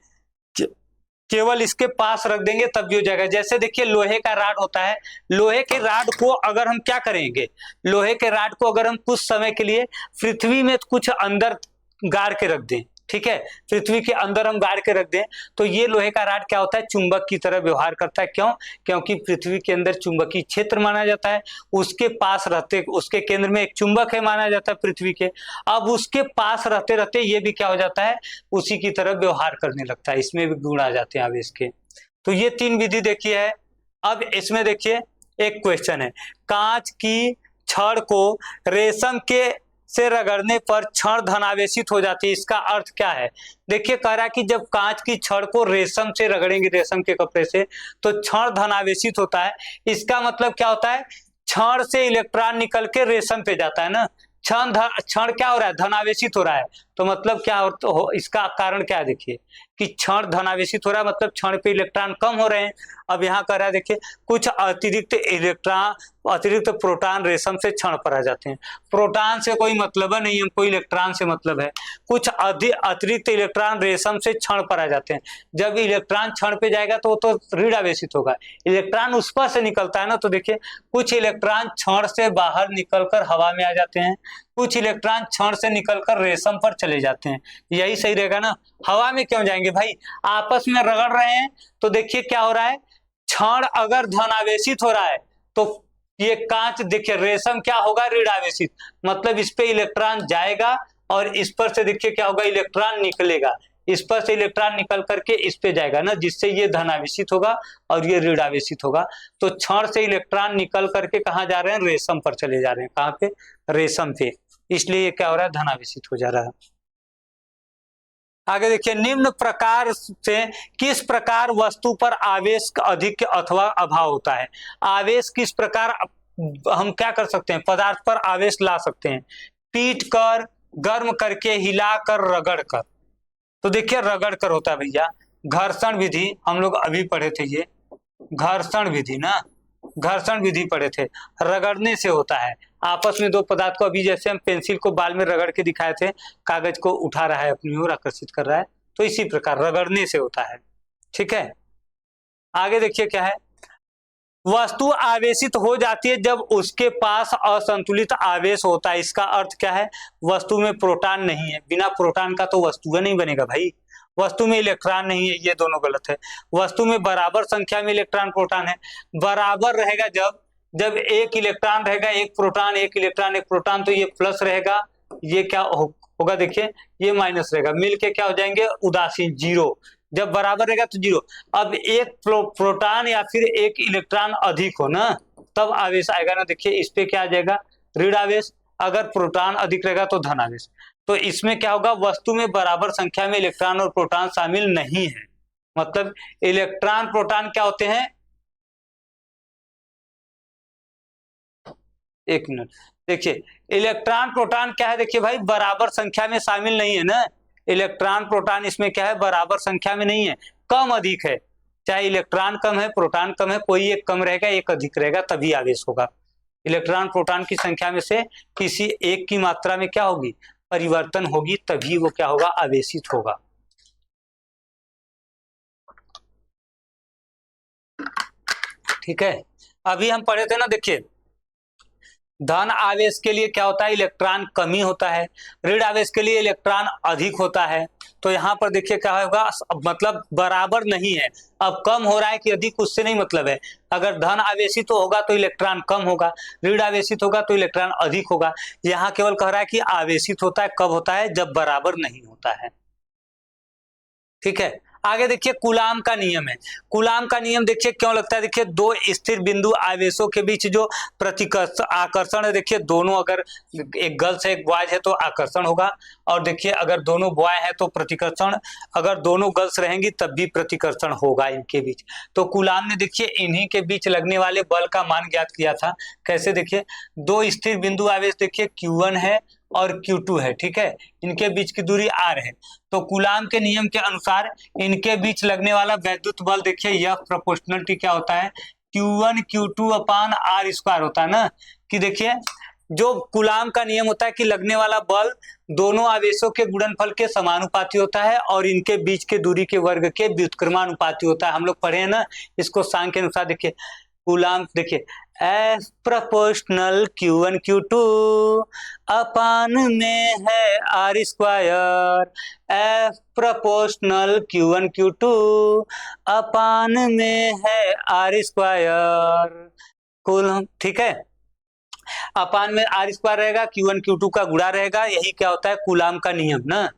केवल इसके पास रख देंगे तब भी हो जाएगा। जैसे देखिए लोहे का राड होता है, लोहे के राड को अगर हम क्या करेंगे, लोहे के राड को अगर हम कुछ समय के लिए पृथ्वी में कुछ अंदर गाड़ के रख दें, ठीक है, पृथ्वी के अंदर हम गाड़ के रख दें, तो ये लोहे का राड क्या होता है, चुंबक की तरह व्यवहार करता है। क्यों, क्योंकि पृथ्वी के अंदर चुंबकीय क्षेत्र माना जाता है, उसके पास रहते, उसके केंद्र में एक चुंबक है माना जाता है पृथ्वी के। अब उसके पास रहते रहते ये भी क्या हो जाता है, उसी की तरह व्यवहार करने लगता है, इसमें भी गुण आ जाते हैं आवेश के। तो ये तीन विधि देखी है। अब इसमें देखिए एक क्वेश्चन है, कांच की छड़ को रेशम के से रगड़ने पर छड़ धनावेशित हो जाती है, इसका अर्थ क्या है। देखिए कह रहा है कि जब कांच की छड़ को रेशम से रगड़ेंगे, रेशम के कपड़े से, तो छड़ धनावेशित होता है। इसका मतलब क्या होता है, छड़ से इलेक्ट्रॉन निकल के रेशम पे जाता है ना, क्षण क्या हो रहा है, धनावेशित हो रहा है। तो मतलब क्या हो, इसका कारण क्या है, देखिए कि क्षण धनावेशित हो रहा है, मतलब क्षण पे इलेक्ट्रॉन कम हो रहे हैं। अब यहाँ कर रहा है देखिए, कुछ अतिरिक्त प्रोटॉन रेशम से क्षण पर आ जाते हैं। प्रोटॉन से कोई मतलब नहीं, हमको इलेक्ट्रॉन से मतलब है। कुछ अतिरिक्त इलेक्ट्रॉन रेशम से क्षण पर आ जाते हैं। जब इलेक्ट्रॉन क्षण पे जाएगा तो वो तो ऋण आवेशित होगा, इलेक्ट्रॉन उस पर से निकलता है ना। तो देखिए, कुछ इलेक्ट्रॉन क्षण से बाहर निकलकर हवा में आ जाते हैं, कुछ इलेक्ट्रॉन क्षण से निकलकर रेशम पर चले जाते हैं। यही सही रहेगा ना। हवा में क्यों जाएंगे भाई, आपस में रगड़ रहे हैं। तो देखिए क्या हो रहा है, क्षण अगर धनावेशित हो रहा है तो ये कांच देखिए, रेशम क्या होगा, ऋण आवेशित, मतलब इस पे इलेक्ट्रॉन जाएगा और इस पर से देखिए क्या होगा, इलेक्ट्रॉन निकलेगा। इस पर से इलेक्ट्रॉन निकल करके इस पे जाएगा ना, जिससे ये धनावेशित होगा और ये ऋण आवेशित होगा। तो क्षण से इलेक्ट्रॉन निकल करके कहाँ जा रहे हैं, रेशम पर चले जा रहे हैं। कहाँ पे, रेशम पे, इसलिए ये क्या हो रहा है, धनावेशित हो जा रहा है। आगे देखिए, निम्न प्रकार से किस प्रकार वस्तु पर आवेश अधिक अथवा अभाव होता है। आवेश किस प्रकार हम क्या कर सकते हैं, पदार्थ पर आवेश ला सकते हैं। पीट कर, गर्म करके, हिलाकर, रगड़ कर। तो देखिए रगड़ कर होता है भैया, घर्षण विधि हम लोग अभी पढ़े थे, ये घर्षण विधि ना, घर्षण विधि पढ़े थे। रगड़ने से होता है आपस में दो पदार्थ को, अभी जैसे हम पेंसिल को बाल में रगड़ के दिखाए थे, कागज को उठा रहा है अपनी ओर, आकर्षित कर रहा है, तो इसी प्रकार रगड़ने से होता है। ठीक है, आगे देखिए क्या है, वस्तु आवेशित हो जाती है जब उसके पास असंतुलित आवेश होता है। इसका अर्थ क्या है, वस्तु में प्रोटॉन नहीं है, बिना प्रोटॉन का तो वस्तु नहीं बनेगा भाई। वस्तु में इलेक्ट्रॉन नहीं है, ये दोनों गलत है। वस्तु में बराबर संख्या में इलेक्ट्रॉन प्रोटॉन है। बराबर रहेगा जब जब एक इलेक्ट्रॉन रहेगा, एक प्रोटॉन, एक इलेक्ट्रॉन, एक प्रोटॉन, तो ये प्लस रहेगा, ये क्या होगा देखिए, ये माइनस रहेगा, मिलके क्या हो जाएंगे, उदासीन, जीरो। जब बराबर रहेगा तो जीरो। अब एक प्रोटॉन या फिर एक इलेक्ट्रॉन अधिक हो ना, तब आवेश आएगा ना। देखिए इस पे क्या आ जाएगा, ऋण आवेश। अगर प्रोटॉन अधिक रहेगा तो धन आवेश। तो इसमें क्या होगा, वस्तु में बराबर संख्या में इलेक्ट्रॉन और प्रोटॉन शामिल नहीं है। मतलब इलेक्ट्रॉन प्रोटॉन क्या होते हैं, एक मिनट देखिए, इलेक्ट्रॉन प्रोटॉन क्या है, देखिए भाई बराबर संख्या में शामिल नहीं है ना। इलेक्ट्रॉन प्रोटॉन इसमें क्या है, बराबर संख्या में नहीं है, कम अधिक है। चाहे इलेक्ट्रॉन कम है, प्रोटॉन कम है, कोई एक कम रहेगा, एक अधिक रहेगा, तभी आवेश होगा। इलेक्ट्रॉन प्रोटॉन की संख्या में से किसी एक की मात्रा में क्या होगी, परिवर्तन होगी, तभी वो क्या होगा, आवेशित होगा। ठीक है, अभी हम पढ़े थे ना, देखिए धन आवेश के लिए क्या होता है, इलेक्ट्रॉन कमी होता है, ऋण आवेश के लिए इलेक्ट्रॉन अधिक होता है। तो यहाँ पर देखिए क्या होगा, मतलब बराबर नहीं है। अब कम हो रहा है कि अधिक, उससे नहीं मतलब है। अगर धन आवेशित तो होगा तो इलेक्ट्रॉन कम होगा, ऋण आवेशित होगा तो इलेक्ट्रॉन अधिक होगा। यहाँ केवल कह रहा है कि आवेशित होता है, कब होता है, जब बराबर नहीं होता है। ठीक है, आगे देखिए कूलाम का नियम है। कूलाम का नियम देखिए क्यों लगता है, देखिए दो स्थिर बिंदु आवेशों के बीच जो आकर्षण है, देखिए दोनों, अगर एक गर्ल्स है एक बॉयज है तो आकर्षण होगा, और देखिए अगर दोनों बॉय है तो प्रतिकर्षण, अगर दोनों गर्ल्स रहेंगी तब भी प्रतिकर्षण होगा इनके बीच। तो कूलाम ने देखिए इन्हीं के बीच लगने वाले बल का मान ज्ञात किया था। कैसे, देखिए दो स्थिर बिंदु आवेश देखिए Q1 है और Q2 है, ठीक है, इनके बीच की दूरी r है। तो कूलाम के नियम के अनुसार इनके बीच लगने वाला वैद्युत बल देखिए, यह प्रोपोर्शनलिटी क्या होता है, Q1 Q2 अपान r स्क्वायर होता है ना। कि देखिए जो कूलाम का नियम होता है कि लगने वाला बल दोनों आवेशों के गुणनफल के समानुपाती होता है और इनके बीच के दूरी के वर्ग के व्युत्क्रमानुपाती होता है। हम लोग पढ़े हैं ना इसको सांख्य के अनुसार। देखिए कूलाम देखिए, F प्रोपोर्शनल Q1 Q2 अपान में है r square, F proportional Q1 Q2 अपान में है r स्क्वायर कूलम। ठीक है, अपान में r स्क्वायर रहेगा, Q1 Q2 का गुणा रहेगा, यही क्या होता है, कूलाम का नियम ना।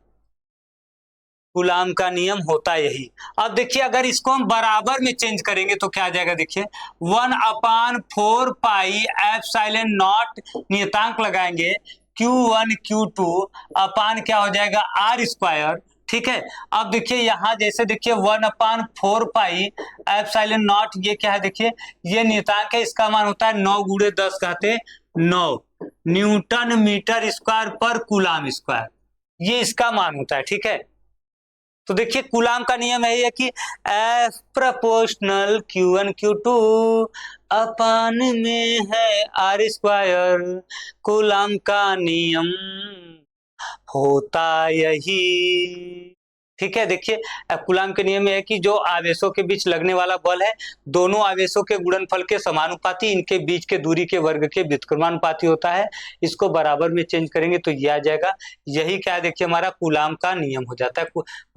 कूलाम का नियम होता है यही। अब देखिए अगर इसको हम बराबर में चेंज करेंगे तो क्या आ जाएगा, देखिए 1/4 पाई एप्सिलॉन नॉट, नियतांक लगाएंगे Q1 Q2 अपान क्या हो जाएगा, r स्क्वायर। ठीक है, अब देखिए यहाँ जैसे देखिए 1/4 पाई एप्सिलॉन नॉट, ये क्या है, देखिए ये नियतांक है, इसका मान होता है 9 × 10⁻9 न्यूटन मीटर स्क्वायर पर कूलाम स्क्वायर, ये इसका मान होता है। ठीक है, तो देखिए कूलाम का नियम है ये कि F प्रोपोर्शनल Q1 Q2 अपान में है R स्क्वायर। कूलाम का नियम होता यही, ठीक है। देखिए कूलाम के नियम में है कि जो आवेशों के बीच लगने वाला बल है, दोनों आवेशों के गुणनफल के समानुपाती, इनके बीच के दूरी के वर्ग के व्युत्क्रमानुपाती होता है। इसको बराबर में चेंज करेंगे तो ये आ जाएगा। यही क्या है, देखिए हमारा कूलाम का नियम हो जाता है,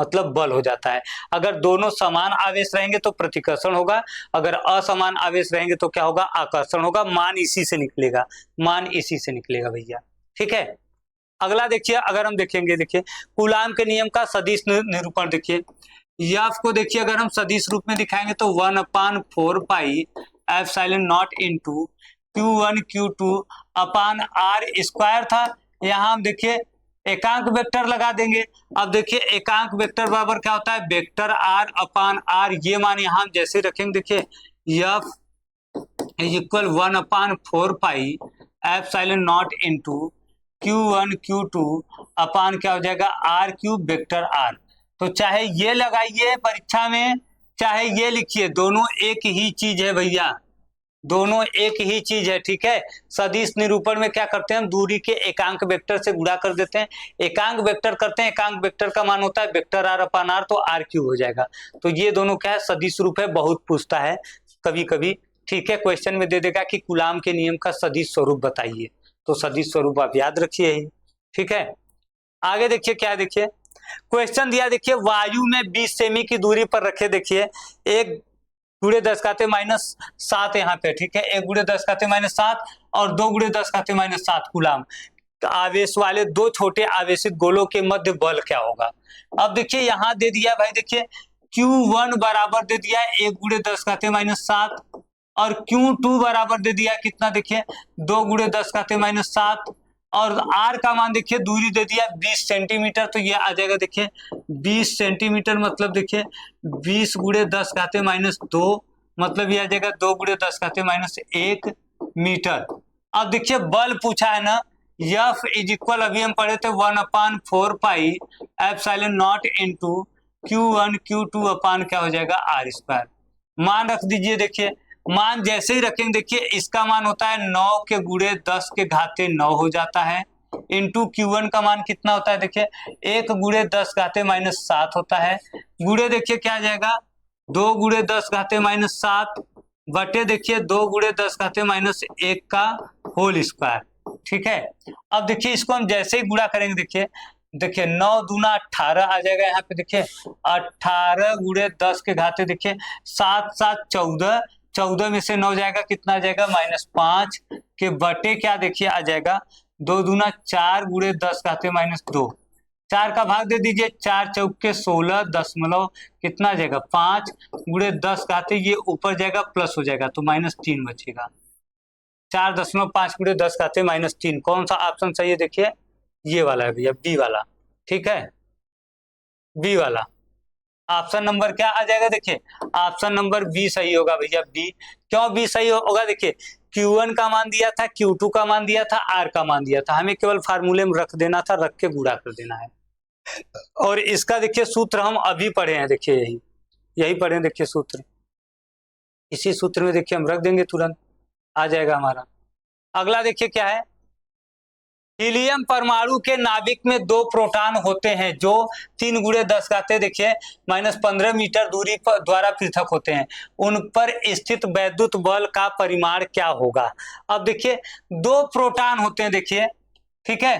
मतलब बल हो जाता है। अगर दोनों समान आवेश रहेंगे तो प्रतिकर्षण होगा, अगर असमान आवेश रहेंगे तो क्या होगा, आकर्षण होगा। मान इसी से निकलेगा, मान इसी से निकलेगा भैया, ठीक है। अगला देखिए, अगर हम देखेंगे, देखिए कूलाम के नियम का सदिश निरूपण देखिए, एफ को देखिए अगर हम सदिश रूप में दिखाएंगे तो 1/4 pi epsilon not into Q1 Q2 upon R square था। यहाँ हम देखिए एकांक वेक्टर लगा देंगे। अब देखिए एकांक वेक्टर बराबर क्या होता है, वेक्टर R अपान R। ये मान यहाँ हम जैसे रखेंगे, देखिए F is equal 1/4 pi epsilon not into Q1 Q2 अपान क्या हो जाएगा, R क्यूब वेक्टर R। तो चाहे ये लगाइए परीक्षा में, चाहे ये लिखिए, दोनों एक ही चीज है भैया, दोनों एक ही चीज है, ठीक है। सदिश निरूपण में क्या करते हैं हम, दूरी के एकांक वेक्टर से गुणा कर देते हैं, एकांक वेक्टर करते हैं, एकांक वेक्टर का मान होता है वेक्टर R अपान R, तो R क्यूब हो जाएगा। तो ये दोनों क्या है, सदिश रूप है, बहुत पूछता है कभी कभी, ठीक है। क्वेश्चन में दे देगा कि कूलाम के नियम का सदिश स्वरूप बताइए, तो सदिश स्वरूप आप याद रखिए ही, ठीक है। आगे देखिए क्या, देखिए क्वेश्चन दिया, देखिए वायु में 20 सेमी की दूरी पर रखे, देखिए 1×10⁻⁷ यहाँ पे, ठीक है, 1×10⁻⁷ और 2×10⁻⁷ कूलाम आवेश वाले दो छोटे आवेशित गोलों के मध्य बल क्या होगा। अब देखिए यहाँ दे दिया भाई, देखिए Q1 बराबर दे दिया 1×10⁻⁷ और Q2 बराबर दे दिया कितना, देखिए 2×10⁻⁷, और R का मान देखिए दूरी दे दिया 20 सेंटीमीटर। तो ये आ जाएगा देखिए 20 सेंटीमीटर, मतलब देखिए 20×10⁻², मतलब ये आ जाएगा 2×10⁻1 मीटर। अब देखिए बल पूछा है ना, F इज इक्वल, अभी हम पढ़े थे 1/4 pi epsilon not into Q1 Q2 अपान क्या हो जाएगा, R स्क्वायर। मान रख दीजिए, देखिए मान जैसे ही रखेंगे, देखिए इसका मान होता है 9×10⁻⁹ हो जाता है, इंटू Q1 का मान कितना होता है, देखिए 1×10⁻⁷ होता है, गुणे देखिए क्या आ जाएगा 2×10⁻⁷ बटे देखिए 2×10⁻1 का होल स्क्वायर, ठीक है। अब देखिए इसको हम जैसे ही गुणा करेंगे, देखिए 9 दूना 18 आ जाएगा, यहाँ पे देखिए 18×10⁻⁷, देखिए 7×7 14, 14 में से 9 जाएगा, कितना आ जाएगा -5 के बटे क्या देखिए आ जाएगा 2 दूना 4×10⁻², 4 का भाग दे दीजिए, 4 चौके 16 दशमलव कितना आ जाएगा 5×10, ये ऊपर जाएगा प्लस हो जाएगा तो -3 बचेगा, 4.5×10⁻³ कौन सा ऑप्शन सही है, देखिए ये वाला है भैया, बी वाला, ठीक है, बी वाला ऑप्शन नंबर क्या आ जाएगा, देखिए ऑप्शन नंबर बी सही होगा भैया, बी। क्यों बी सही होगा, देखिए Q1 का मान दिया था, Q2 का मान दिया था, R का मान दिया था, हमें केवल फार्मूले में रख देना था, रख के गुणा कर देना है। और इसका देखिए सूत्र हम अभी पढ़े हैं, देखिए यही पढ़े हैं, देखिए सूत्र, इसी सूत्र में देखिए हम रख देंगे, तुरंत आ जाएगा हमारा। अगला देखिए क्या है, हीलियम परमाणु के नाभिक में 2 प्रोटॉन होते हैं जो 3×10 देखिए -15 मीटर दूरी पर द्वारा पृथक होते हैं, उन पर स्थित वैद्युत बल का परिमाण क्या होगा। अब देखिए 2 प्रोटॉन होते हैं, देखिए ठीक है,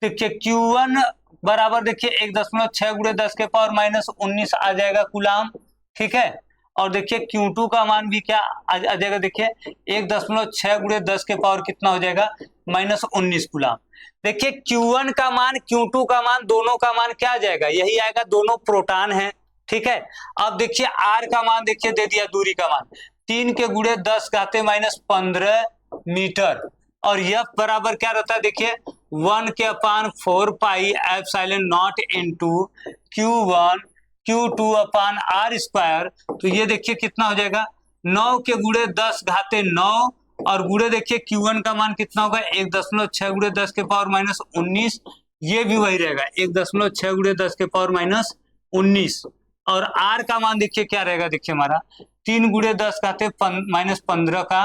देखिए Q1 बराबर देखिए 1.6×10⁻⁻19 आ जाएगा कूलाम, ठीक है, और देखिए Q2 का मान भी क्या आ जाएगा, देखिए 1.6×10 कितना हो जाएगा -19 कूलाम। देखिए Q1 का मान Q2 का मान दोनों का मान क्या आ जाएगा, यही आएगा, दोनों प्रोटॉन है, ठीक है। अब देखिए R का मान देखिए दे दिया, दूरी का मान 3×10⁻15 मीटर, और F बराबर क्या रहता है, देखिए 1/4 pi epsilon not into Q1 Q2 upon R square. तो ये देखिए कितना हो जाएगा 9×10⁻⁹ और गुणे देखिए Q1 का मान कितना होगा 1.6×10⁻⁻19, ये भी वही रहेगा 1.6 गुणे 10 के पावर -19। और आर का मान देखिए क्या रहेगा, देखिए हमारा 3 गुणे 10 घाते -15 का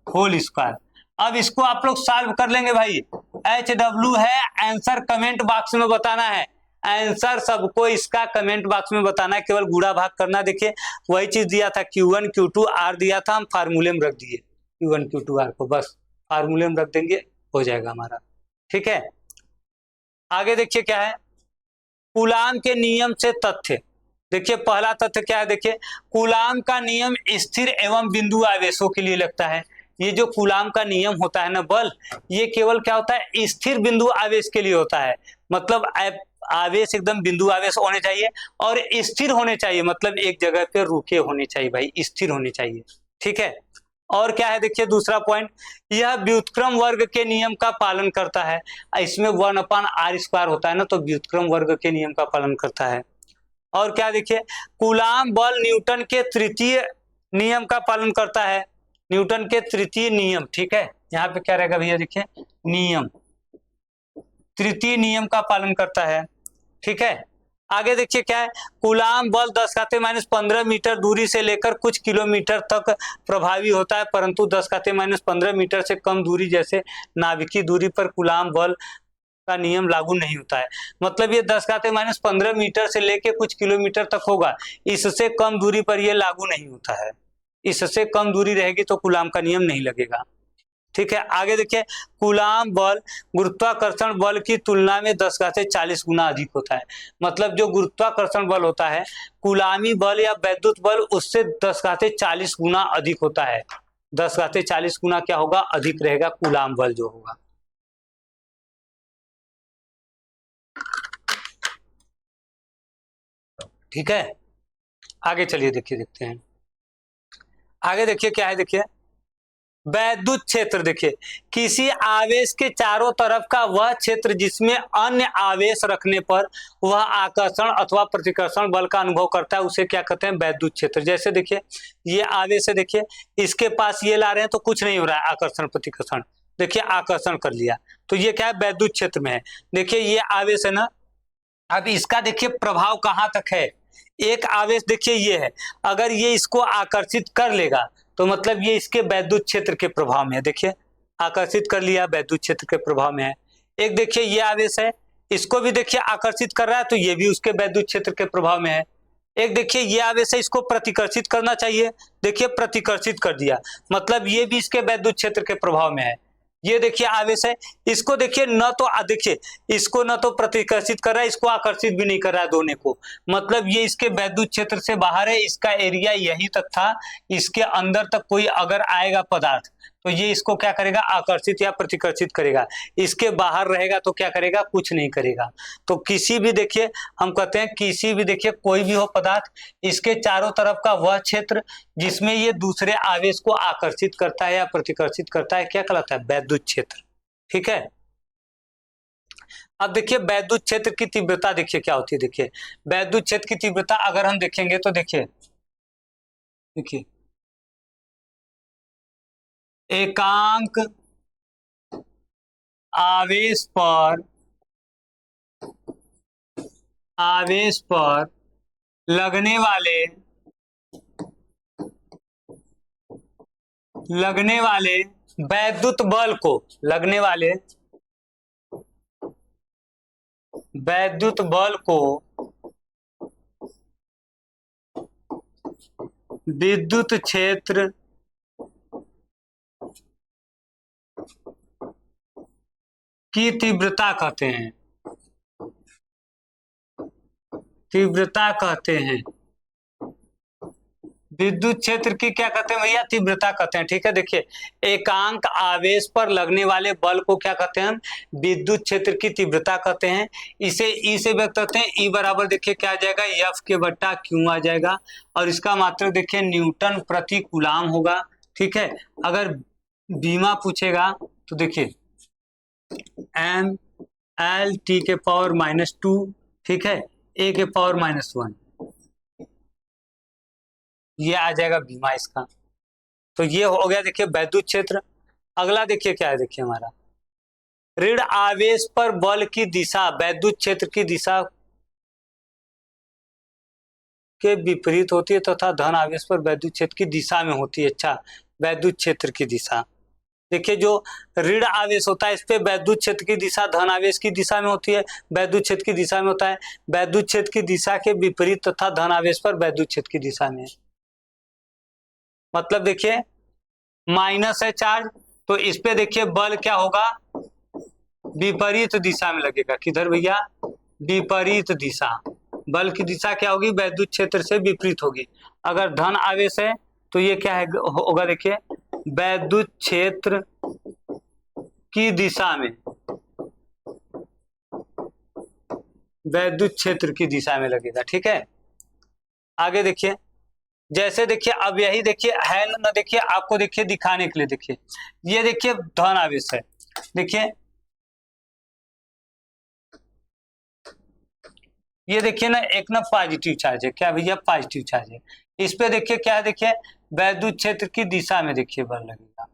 होल स्क्वायर। अब इसको आप लोग सॉल्व कर लेंगे भाई। HW है, आंसर कमेंट बॉक्स में बताना है। आंसर सबको इसका कमेंट बॉक्स में बताना है, केवल गुणा भाग करना। देखिए वही चीज दिया था, Q1 Q2 R दिया था, हम फार्मूले में रख दिए Q1 Q2 R को, बस फार्मूले में रख देंगे, हो जाएगा हमारा। ठीक है, आगे देखिए क्या है, कूलाम के नियम से तथ्य। देखिए पहला तथ्य क्या है, देखिए कूलाम का नियम स्थिर एवं बिंदु आवेशों के लिए लगता है। ये जो कूलाम का नियम होता है ना बल, ये केवल क्या होता है, स्थिर बिंदु आवेश के लिए होता है। मतलब आवेश एकदम बिंदु आवेश होने चाहिए और स्थिर होने चाहिए, मतलब एक जगह पे रुके होने चाहिए भाई, स्थिर होने चाहिए। ठीक है, और क्या है देखिए दूसरा पॉइंट, यह व्युत्क्रम वर्ग के नियम का पालन करता है। इसमें 1/r² होता है ना, तो व्युत्क्रम वर्ग के नियम का पालन करता है। और क्या देखिए, कूलाम बल न्यूटन के तृतीय नियम का पालन करता है, न्यूटन के तृतीय नियम। ठीक है, यहाँ पे क्या रहेगा भैया, देखिए नियम, तृतीय नियम का पालन करता है। ठीक है, आगे देखिए क्या है, कूलाम बल 10⁻15 मीटर दूरी से लेकर कुछ किलोमीटर तक प्रभावी होता है, परंतु 10⁻15 मीटर से कम दूरी जैसे नाभिकीय दूरी पर कूलाम बल का नियम लागू नहीं होता है। मतलब ये 10⁻15 मीटर से लेके कुछ किलोमीटर तक होगा, इससे कम दूरी पर ये लागू नहीं होता है। इससे कम दूरी रहेगी तो कूलाम का नियम नहीं लगेगा। ठीक है, आगे देखिए, कूलाम बल गुरुत्वाकर्षण बल की तुलना में 10⁻40 गुना अधिक होता है। मतलब जो गुरुत्वाकर्षण बल होता है, कूलामी बल या वैद्युत बल उससे 10⁻40 गुना अधिक होता है। 10⁻40 गुना क्या होगा, अधिक रहेगा कूलाम बल जो होगा। ठीक है, आगे चलिए देखिए, देखते हैं आगे। देखिए क्या है, देखिए वैद्युत क्षेत्र। देखिए किसी आवेश के चारों तरफ का वह क्षेत्र जिसमें अन्य आवेश रखने पर वह आकर्षण अथवा प्रतिकर्षण बल का अनुभव करता है, उसे क्या कहते हैं, वैद्युत क्षेत्र। जैसे देखिए ये आवेश है, देखिए इसके पास ये ला रहे हैं तो कुछ नहीं हो रहा है, आकर्षण प्रतिकर्षण, देखिए आकर्षण कर लिया, तो ये क्या है, वैद्युत क्षेत्र में है। देखिए ये आवेश है ना, अब इसका देखिए प्रभाव कहाँ तक है। एक आवेश देखिए ये है, अगर ये इसको आकर्षित कर लेगा तो मतलब ये इसके वैद्युत क्षेत्र के प्रभाव में है। देखिए आकर्षित कर लिया, वैद्युत क्षेत्र के प्रभाव में है। एक देखिए ये आवेश है, इसको भी देखिए आकर्षित कर रहा है, तो ये भी उसके वैद्युत क्षेत्र के प्रभाव में है। एक देखिए ये आवेश है, इसको प्रतिकर्षित करना चाहिए, देखिए प्रतिकर्षित कर दिया, मतलब ये भी इसके वैद्युत क्षेत्र के प्रभाव में है। ये देखिए आवेश है, इसको देखिए न तो देखिए इसको न तो प्रतिकर्षित कर रहा है, इसको आकर्षित भी नहीं कर रहा है, दोनों को, मतलब ये इसके वैद्युत क्षेत्र से बाहर है, इसका एरिया यही तक था, इसके अंदर तक कोई अगर आएगा पदार्थ तो ये इसको क्या करेगा, आकर्षित या प्रतिकर्षित करेगा। इसके बाहर रहेगा तो क्या करेगा, कुछ नहीं करेगा। तो किसी भी देखिए, हम कहते हैं किसी भी देखिए कोई भी हो पदार्थ, इसके चारों तरफ का वह क्षेत्र जिसमें ये दूसरे आवेश को आकर्षित करता है या प्रतिकर्षित करता है, क्या कहलाता है, वैद्युत क्षेत्र। ठीक है, अब देखिए वैद्युत क्षेत्र की तीव्रता देखिए क्या होती है। देखिए वैद्युत क्षेत्र की तीव्रता अगर हम देखेंगे तो देखिए, देखिए एकांक आवेश पर लगने वाले वैद्युत बल को, लगने वाले वैद्युत बल को विद्युत क्षेत्र की तीव्रता कहते हैं, तीव्रता कहते हैं। विद्युत क्षेत्र की क्या कहते हैं भैया, तीव्रता कहते हैं। ठीक है, देखिए एकांक आवेश पर लगने वाले बल को क्या कहते हैं हम, विद्युत क्षेत्र की तीव्रता कहते हैं। इसे ई से व्यक्त करते हैं, ई बराबर देखिए क्या आ जाएगा, एफ के बट्टा क्यू आ जाएगा, और इसका मात्रक देखिए न्यूटन प्रति कूलाम होगा। ठीक है, अगर बीमा पूछेगा तो देखिए एम एल टी के पावर -2, ठीक है, ए के पावर -1, ये आ जाएगा बीमा इसका। तो ये हो गया देखिए वैद्युत क्षेत्र। अगला देखिए क्या है, देखिए हमारा ऋण आवेश पर बल की दिशा वैद्युत क्षेत्र की दिशा के विपरीत होती है तथा धन आवेश पर वैद्युत क्षेत्र की दिशा में होती है। अच्छा, वैद्युत क्षेत्र की दिशा देखिए, जो ऋण आवेश होता है इस पे वैद्युत क्षेत्र की दिशा धन आवेश की दिशा में होती है, वैद्युत क्षेत्र की दिशा में होता है, वैद्युत क्षेत्र की दिशा के विपरीत तथा धन आवेश पर वैद्युत क्षेत्र की दिशा में। मतलब देखिए माइनस है चार्ज, तो इस पे देखिए बल क्या होगा, विपरीत दिशा में लगेगा। किधर भैया, विपरीत दिशा। बल की दिशा क्या होगी, वैद्युत क्षेत्र से विपरीत होगी। अगर धन आवेश है तो ये क्या है होगा, देखिए वैद्युत क्षेत्र की दिशा में, वैद्युत क्षेत्र की दिशा में लगेगा। ठीक है, आगे देखिए, जैसे देखिए अब यही देखिए है ना, देखिए आपको देखिए दिखाने के लिए, देखिए ये देखिए धन आवेश है, देखिए ये देखिए ना, एक ना पॉजिटिव चार्ज है, क्या भैया पॉजिटिव चार्ज है। इस पे देखिए क्या है, देखिए वैद्युत क्षेत्र की दिशा में देखिए बल लगेगा,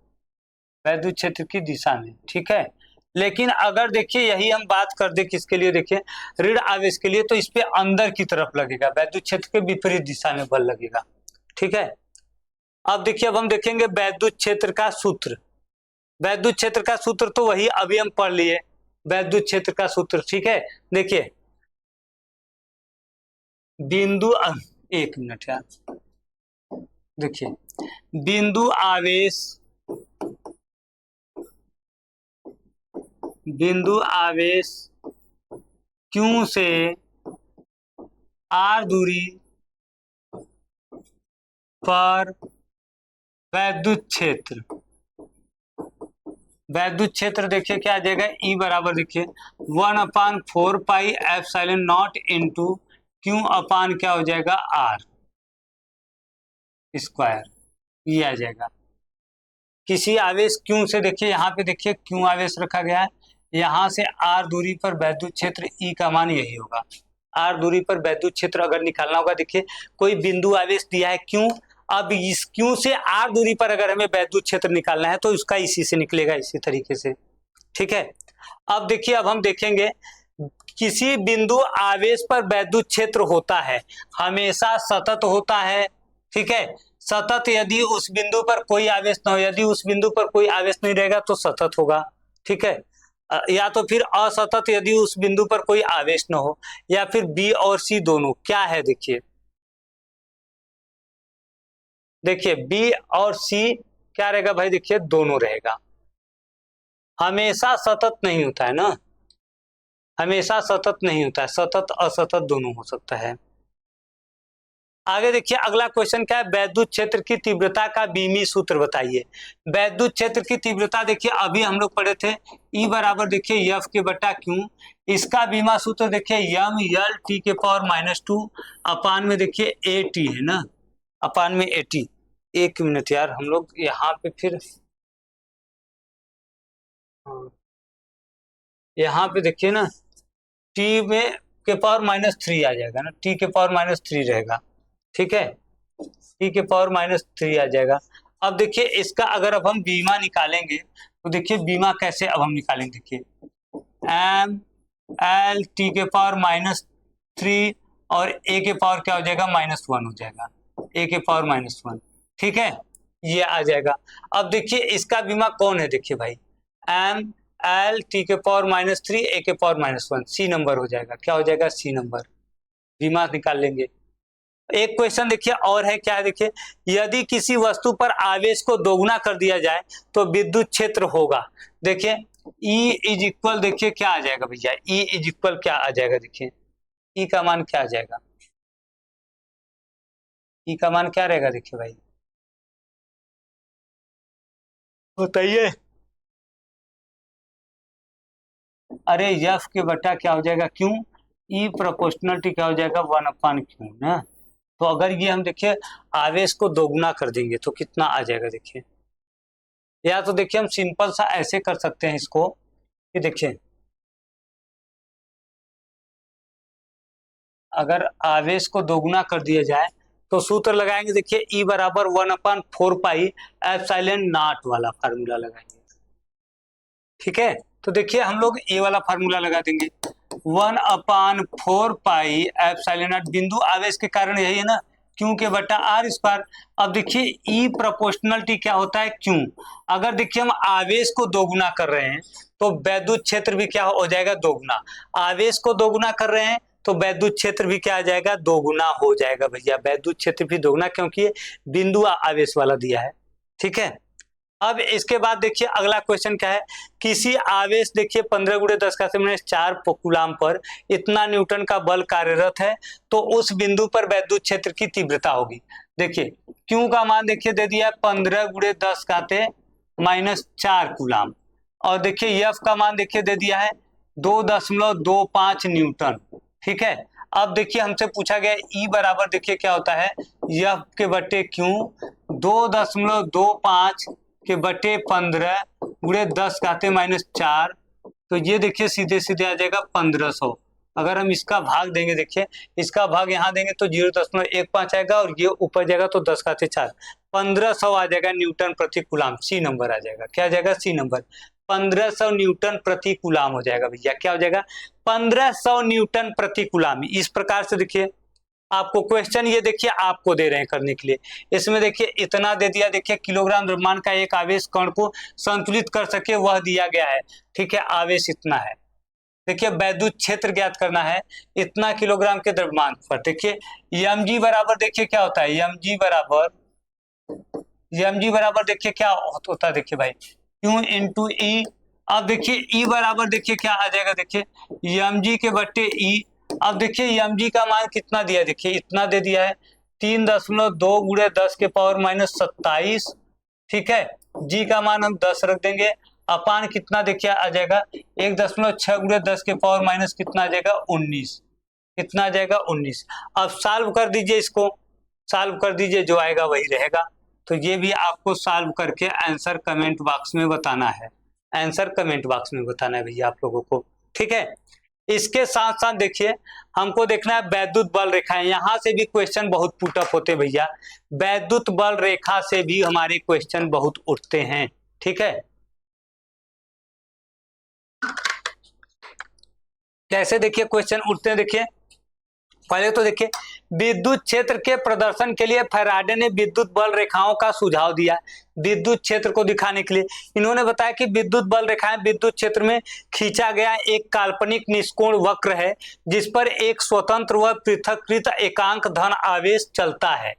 वैद्युत क्षेत्र की दिशा में। ठीक है, लेकिन अगर देखिए यही हम बात कर दे किसके लिए, देखिए ऋण आवेश के लिए, तो इस पे अंदर की तरफ लगेगा, वैद्युत क्षेत्र के विपरीत दिशा में बल लगेगा। ठीक है, अब देखिए अब हम देखेंगे वैद्युत क्षेत्र का सूत्र। वैद्युत क्षेत्र का सूत्र तो वही अभी हम पढ़ लिए, वैद्युत क्षेत्र का सूत्र। ठीक है, देखिए बिंदु, एक मिनट यार, देखिए बिंदु आवेश, बिंदु आवेश Q से R दूरी पर वैद्युत क्षेत्र, वैद्युत क्षेत्र देखिए क्या आ जाएगा, E बराबर देखिए 1/4πε0 इंटू Q अपान क्या हो जाएगा, R स्क्वायर, ये आ जाएगा। किसी आवेश Q से देखिए, यहाँ पे देखिए Q आवेश रखा गया है, यहाँ से R दूरी पर वैद्युत क्षेत्र E का मान यही होगा। R दूरी पर वैद्युत क्षेत्र अगर निकालना होगा, देखिए कोई बिंदु आवेश दिया है Q, अब इस Q से R दूरी पर अगर हमें वैद्युत क्षेत्र निकालना है तो उसका इसी से निकलेगा, इसी तरीके से। ठीक है, अब देखिए अब हम देखेंगे किसी बिंदु आवेश पर वैद्युत क्षेत्र होता है, हमेशा सतत होता है। ठीक है, सतत यदि उस बिंदु पर कोई आवेश न हो, यदि उस बिंदु पर कोई आवेश नहीं रहेगा तो सतत होगा। ठीक है, या तो फिर असतत यदि उस बिंदु पर कोई आवेश न हो, या फिर बी और सी दोनों क्या है, देखिए देखिए बी और सी क्या रहेगा भाई, देखिए दोनों रहेगा। हमेशा सतत नहीं होता है ना, हमेशा सतत नहीं होता है, सतत असतत दोनों हो सकता है। आगे देखिए अगला क्वेश्चन क्या है, वैद्युत क्षेत्र की तीव्रता का बीमी सूत्र बताइए। वैद्युत क्षेत्र की तीव्रता देखिए अभी हम लोग पढ़े थे, E बराबर देखिए एफ के बटा क्यू, इसका बीमा सूत्र देखिए यम यल टी के पावर -2 अपान में देखिए ए टी है ना, अपान में ए टी। एक मिनट यार, हम लोग यहाँ पे फिर, हाँ, यहाँ पे देखिए ना टी में के पावर -3 आ जाएगा ना, टी के पावर -3 रहेगा। ठीक है, टी के पावर -3 आ जाएगा। अब देखिए इसका अगर अब हम बीमा निकालेंगे तो देखिए बीमा कैसे अब हम निकालेंगे, देखिए एम एल टी के पावर -3 और ए के पावर क्या हो जाएगा, -1 हो जाएगा, ए के पावर -1। ठीक है, ये आ जाएगा। अब देखिए इसका बीमा कौन है, देखिए भाई एम एल टी के पावर -3 ए के पावर -1, सी नंबर हो जाएगा, क्या हो जाएगा, सी नंबर। बीमा निकाल लेंगे। एक क्वेश्चन देखिए और है, क्या है देखिए, यदि किसी वस्तु पर आवेश को दोगुना कर दिया जाए तो विद्युत क्षेत्र होगा। देखिए E इज इक्वल, देखिए क्या आ जाएगा भैया, E इज इक्वल क्या आ जाएगा, देखिए E का मान क्या आ जाएगा, E का मान क्या रहेगा, देखिए भाई बताइए। अरे एफ के बटा क्या हो जाएगा, क्यों, ई प्रोपोर्शनलिटी क्या हो जाएगा, 1/q ना। तो अगर ये हम देखिए आवेश को दोगुना कर देंगे तो कितना आ जाएगा, देखिए या तो देखिए हम सिंपल सा ऐसे कर सकते हैं इसको कि देखिए अगर आवेश को दोगुना कर दिया जाए तो सूत्र लगाएंगे, देखिए E बराबर 1/4πε0 वाला फार्मूला लगाएंगे। ठीक है, तो देखिए हम लोग ये वाला फार्मूला लगा देंगे, 1/4 पाई एप्सिलॉन नॉट, बिंदु आवेश के कारण यही है ना, क्यू के बटा आर स्क्वायर। अब देखिए ई प्रोपोर्शनलिटी क्या होता है, क्यू। अगर देखिए हम आवेश को दोगुना कर रहे हैं तो वैद्युत क्षेत्र भी क्या हो जाएगा, दोगुना। आवेश को दोगुना कर रहे हैं तो वैद्युत क्षेत्र भी क्या आ जाएगा, दोगुना हो जाएगा भैया। वैद्युत क्षेत्र भी दोगुना, क्योंकि ये बिंदु आवेश वाला दिया है, ठीक है। अब इसके बाद देखिए अगला क्वेश्चन क्या है, किसी आवेश देखिए 15 गुणे 10⁻⁴ कूलाम पर इतना न्यूटन का बल कार्यरत है, तो उस बिंदु पर वैद्युत क्षेत्र की तीव्रता होगी। देखिए क्यू का मान देखिए दे दिया 15 गुणे 10⁻⁴ कूलाम, और देखिए एफ का मान देखिए दे दिया है 2.25 न्यूटन, ठीक है। अब देखिए हमसे पूछा गया ई बराबर देखिए क्या होता है, एफ के बटे क्यू 2.25 के बटे 15 गुणे 10⁻⁴, तो ये देखिए सीधे सीधे आ जाएगा 1500। अगर हम इसका भाग देंगे, देखिए इसका भाग यहाँ देंगे तो 0.15 आएगा, और ये ऊपर जाएगा तो 10⁻⁴, 1500 आ जाएगा न्यूटन प्रति कूलाम। सी नंबर आ जाएगा, क्या आ जाएगा, सी नंबर। 1500 न्यूटन प्रति कूलाम हो जाएगा भैया, क्या हो जाएगा, 1500 न्यूटन प्रति कूलाम। इस प्रकार से देखिए आपको क्वेश्चन ये देखिए आपको दे रहे हैं करने के लिए, इसमें देखिए इतना दे दिया, देखिए किलोग्राम द्रव्यमान का एक आवेश कण को संतुलित कर सके वह दिया गया है, ठीक है। आवेश इतना है, देखिए वैद्युत क्षेत्र ज्ञात करना है इतना किलोग्राम के द्रव्यमान पर। देखिए mg बराबर देखिए क्या होता है, mg बराबर देखिए क्या होता है, देखिए भाई Q इंटू ई। अब देखिए ई बराबर देखिए क्या आ जाएगा, देखिए mg के बट्टे ई। अब देखिए mg का मान कितना दिया, देखिए इतना दे दिया है 3.2 गुणे 10⁻⁻27, ठीक है। g का मान हम 10 रख देंगे, अपान कितना देखिए आ जाएगा 1.6 गुणे 10⁻⁻ कितना आ जाएगा 19, कितना आ जाएगा 19। अब सॉल्व कर दीजिए, इसको सॉल्व कर दीजिए, जो आएगा वही रहेगा। तो ये भी आपको सॉल्व करके आंसर कमेंट बॉक्स में बताना है, आंसर कमेंट बॉक्स में बताना है भैया आप लोगों को, ठीक है। इसके साथ साथ देखिए हमको देखना है वैद्युत बल रेखाएं, यहां से भी क्वेश्चन बहुत पुटअप होते हैं भैया, वैद्युत बल रेखा से भी हमारे क्वेश्चन बहुत उठते हैं, ठीक है। कैसे देखिए क्वेश्चन उठते हैं, देखिए पहले तो देखिए विद्युत क्षेत्र के प्रदर्शन के लिए फैराडे ने विद्युत बल रेखाओं का सुझाव दिया। विद्युत क्षेत्र को दिखाने के लिए इन्होंने बताया कि विद्युत बल रेखाएं विद्युत क्षेत्र में खींचा गया एक काल्पनिक निष्कोण वक्र है, जिस पर एक स्वतंत्र व पृथक्कृत एकांक धन आवेश चलता है।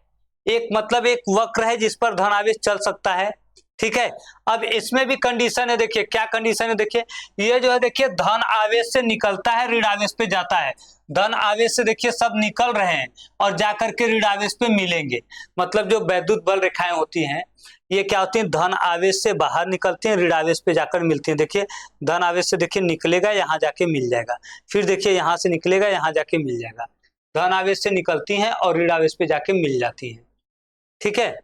एक मतलब एक वक्र है जिस पर धन आवेश चल सकता है, ठीक है। अब इसमें भी कंडीशन है, देखिए क्या कंडीशन है, देखिए ये जो है देखिए धन आवेश से निकलता है ऋण आवेश पे जाता है, धन आवेश से देखिए सब निकल रहे हैं और जाकर के ऋण आवेश पे मिलेंगे। मतलब जो वैद्युत बल रेखाएं होती हैं ये क्या होती हैं, धन आवेश से बाहर निकलती हैं, ऋण आवेश पे जाकर मिलती हैं। देखिए धन आवेश से देखिए निकलेगा, यहाँ जाके मिल जाएगा, फिर देखिए यहाँ से निकलेगा, यहाँ जाके मिल जाएगा। धन आवेश से निकलती हैं और ऋण आवेश पे जाके मिल जाती हैं, ठीक है।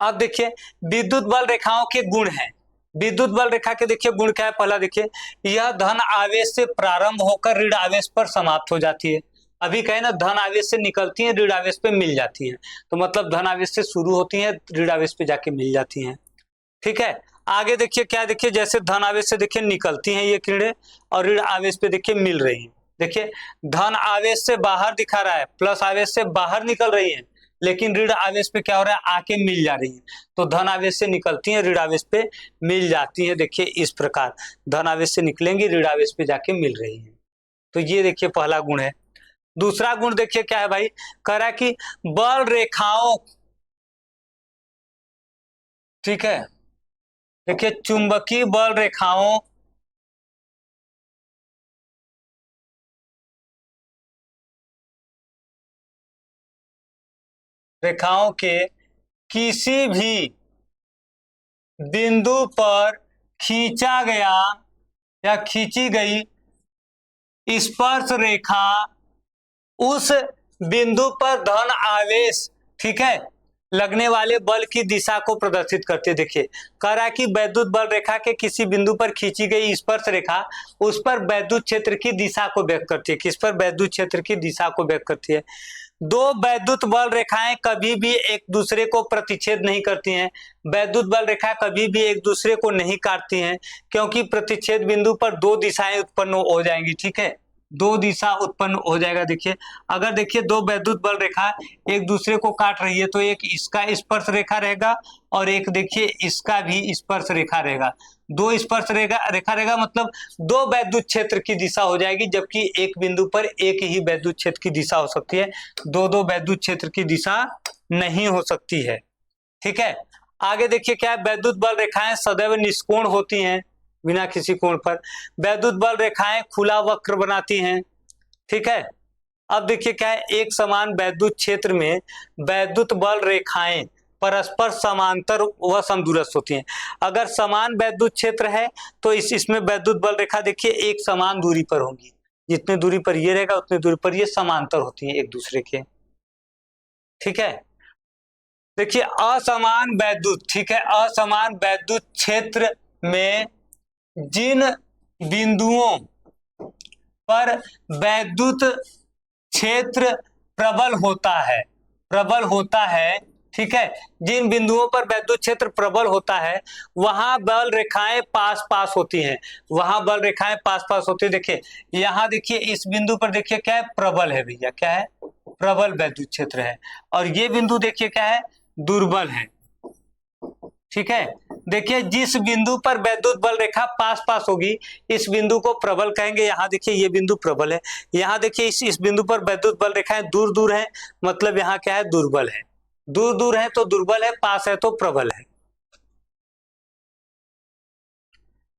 अब देखिए विद्युत बल रेखाओं के गुण हैं, विद्युत बल रेखा के देखिए गुण क्या है, पहला देखिए यह धन आवेश से प्रारंभ होकर ऋण आवेश पर समाप्त हो जाती है। अभी कहे ना धन आवेश से निकलती हैं ऋण आवेश पे मिल जाती हैं, तो मतलब धन आवेश से शुरू होती हैं ऋण आवेश पे जाके मिल जाती हैं, ठीक है। आगे देखिए क्या, देखिए जैसे धन आवेश से देखिए निकलती हैं ये किरणें और ऋण आवेश पे देखिए मिल रही हैं। देखिए धन आवेश से बाहर दिखा रहा है, प्लस आवेश से बाहर निकल रही है, लेकिन ऋण आवेश पे क्या हो रहा है, आके मिल जा रही है। तो धन आवेश से निकलती हैं ऋण आवेश पे मिल जाती है। देखिए इस प्रकार धन आवेश से निकलेंगी ऋण आवेश पे जाके मिल रही है। तो ये देखिए पहला गुण है। दूसरा गुण देखिए क्या है भाई, कह रहा है कि बल रेखाओं, ठीक है, देखिए चुंबकीय बल रेखाओं के किसी भी बिंदु पर खींचा गया या खींची गई स्पर्श रेखा उस बिंदु पर धन आवेश, ठीक है, लगने वाले बल की दिशा को प्रदर्शित करती है। देखिए कह रहा है कि वैद्युत बल रेखा के किसी बिंदु पर खींची गई स्पर्श रेखा उस पर वैद्युत क्षेत्र की दिशा को व्यक्त करती है। किस पर, वैद्युत क्षेत्र की दिशा को व्यक्त करती है। दो वैद्युत बल रेखाएं कभी भी एक दूसरे को प्रतिच्छेद नहीं करती हैं। वैद्युत बल रेखा कभी भी एक दूसरे को नहीं काटती हैं, क्योंकि प्रतिच्छेद बिंदु पर दो दिशाएं उत्पन्न हो जाएंगी। ठीक है, दो दिशा उत्पन्न हो जाएगा। देखिए, अगर देखिए दो वैद्युत बल रेखा एक दूसरे को काट रही है तो एक इसका स्पर्श रेखा रहेगा और एक देखिए इसका भी स्पर्श रेखा रहेगा। दो स्पर्श रेखा रहेगा मतलब दो वैद्युत क्षेत्र की दिशा हो जाएगी, जबकि एक बिंदु पर एक ही वैद्युत क्षेत्र की दिशा हो सकती है, दो दो वैद्युत क्षेत्र की दिशा नहीं हो सकती है। ठीक है, आगे देखिए क्या है, वैद्युत बल रेखाएं सदैव निष्कोण होती हैं, बिना किसी कोण पर। वैद्युत बल रेखाएं खुला वक्र बनाती हैं। ठीक है, अब देखिए क्या है, एक समान वैद्युत क्षेत्र में वैद्युत बल रेखाएं परस्पर समांतर व समदूरस्थ होती हैं। अगर समान वैद्युत क्षेत्र है तो इसमें वैद्युत बल रेखा देखिए एक समान दूरी पर होंगी, जितनी दूरी पर ये रहेगा उतनी दूरी पर ये समांतर होती है एक दूसरे के। ठीक है, देखिए असमान वैद्युत, ठीक है, असमान वैद्युत क्षेत्र में जिन बिंदुओं पर वैद्युत क्षेत्र प्रबल होता है, ठीक है, जिन बिंदुओं पर वैद्युत क्षेत्र प्रबल होता है वहां बल रेखाएं पास पास होती हैं, वहां बल रेखाएं पास पास होती है। देखिए यहां देखिए इस बिंदु पर देखिए क्या है, प्रबल है भैया, क्या है, प्रबल वैद्युत क्षेत्र है, और ये बिंदु देखिए क्या है, दुर्बल है। ठीक है, देखिए जिस बिंदु पर वैद्युत बल रेखा पास पास होगी इस बिंदु को प्रबल कहेंगे। यहाँ देखिए ये बिंदु प्रबल है, यहाँ देखिए इस बिंदु पर वैद्युत बल रेखाएं दूर दूर है, मतलब यहाँ क्या है, दुर्बल है। दूर दूर है तो दुर्बल है, पास है तो प्रबल है।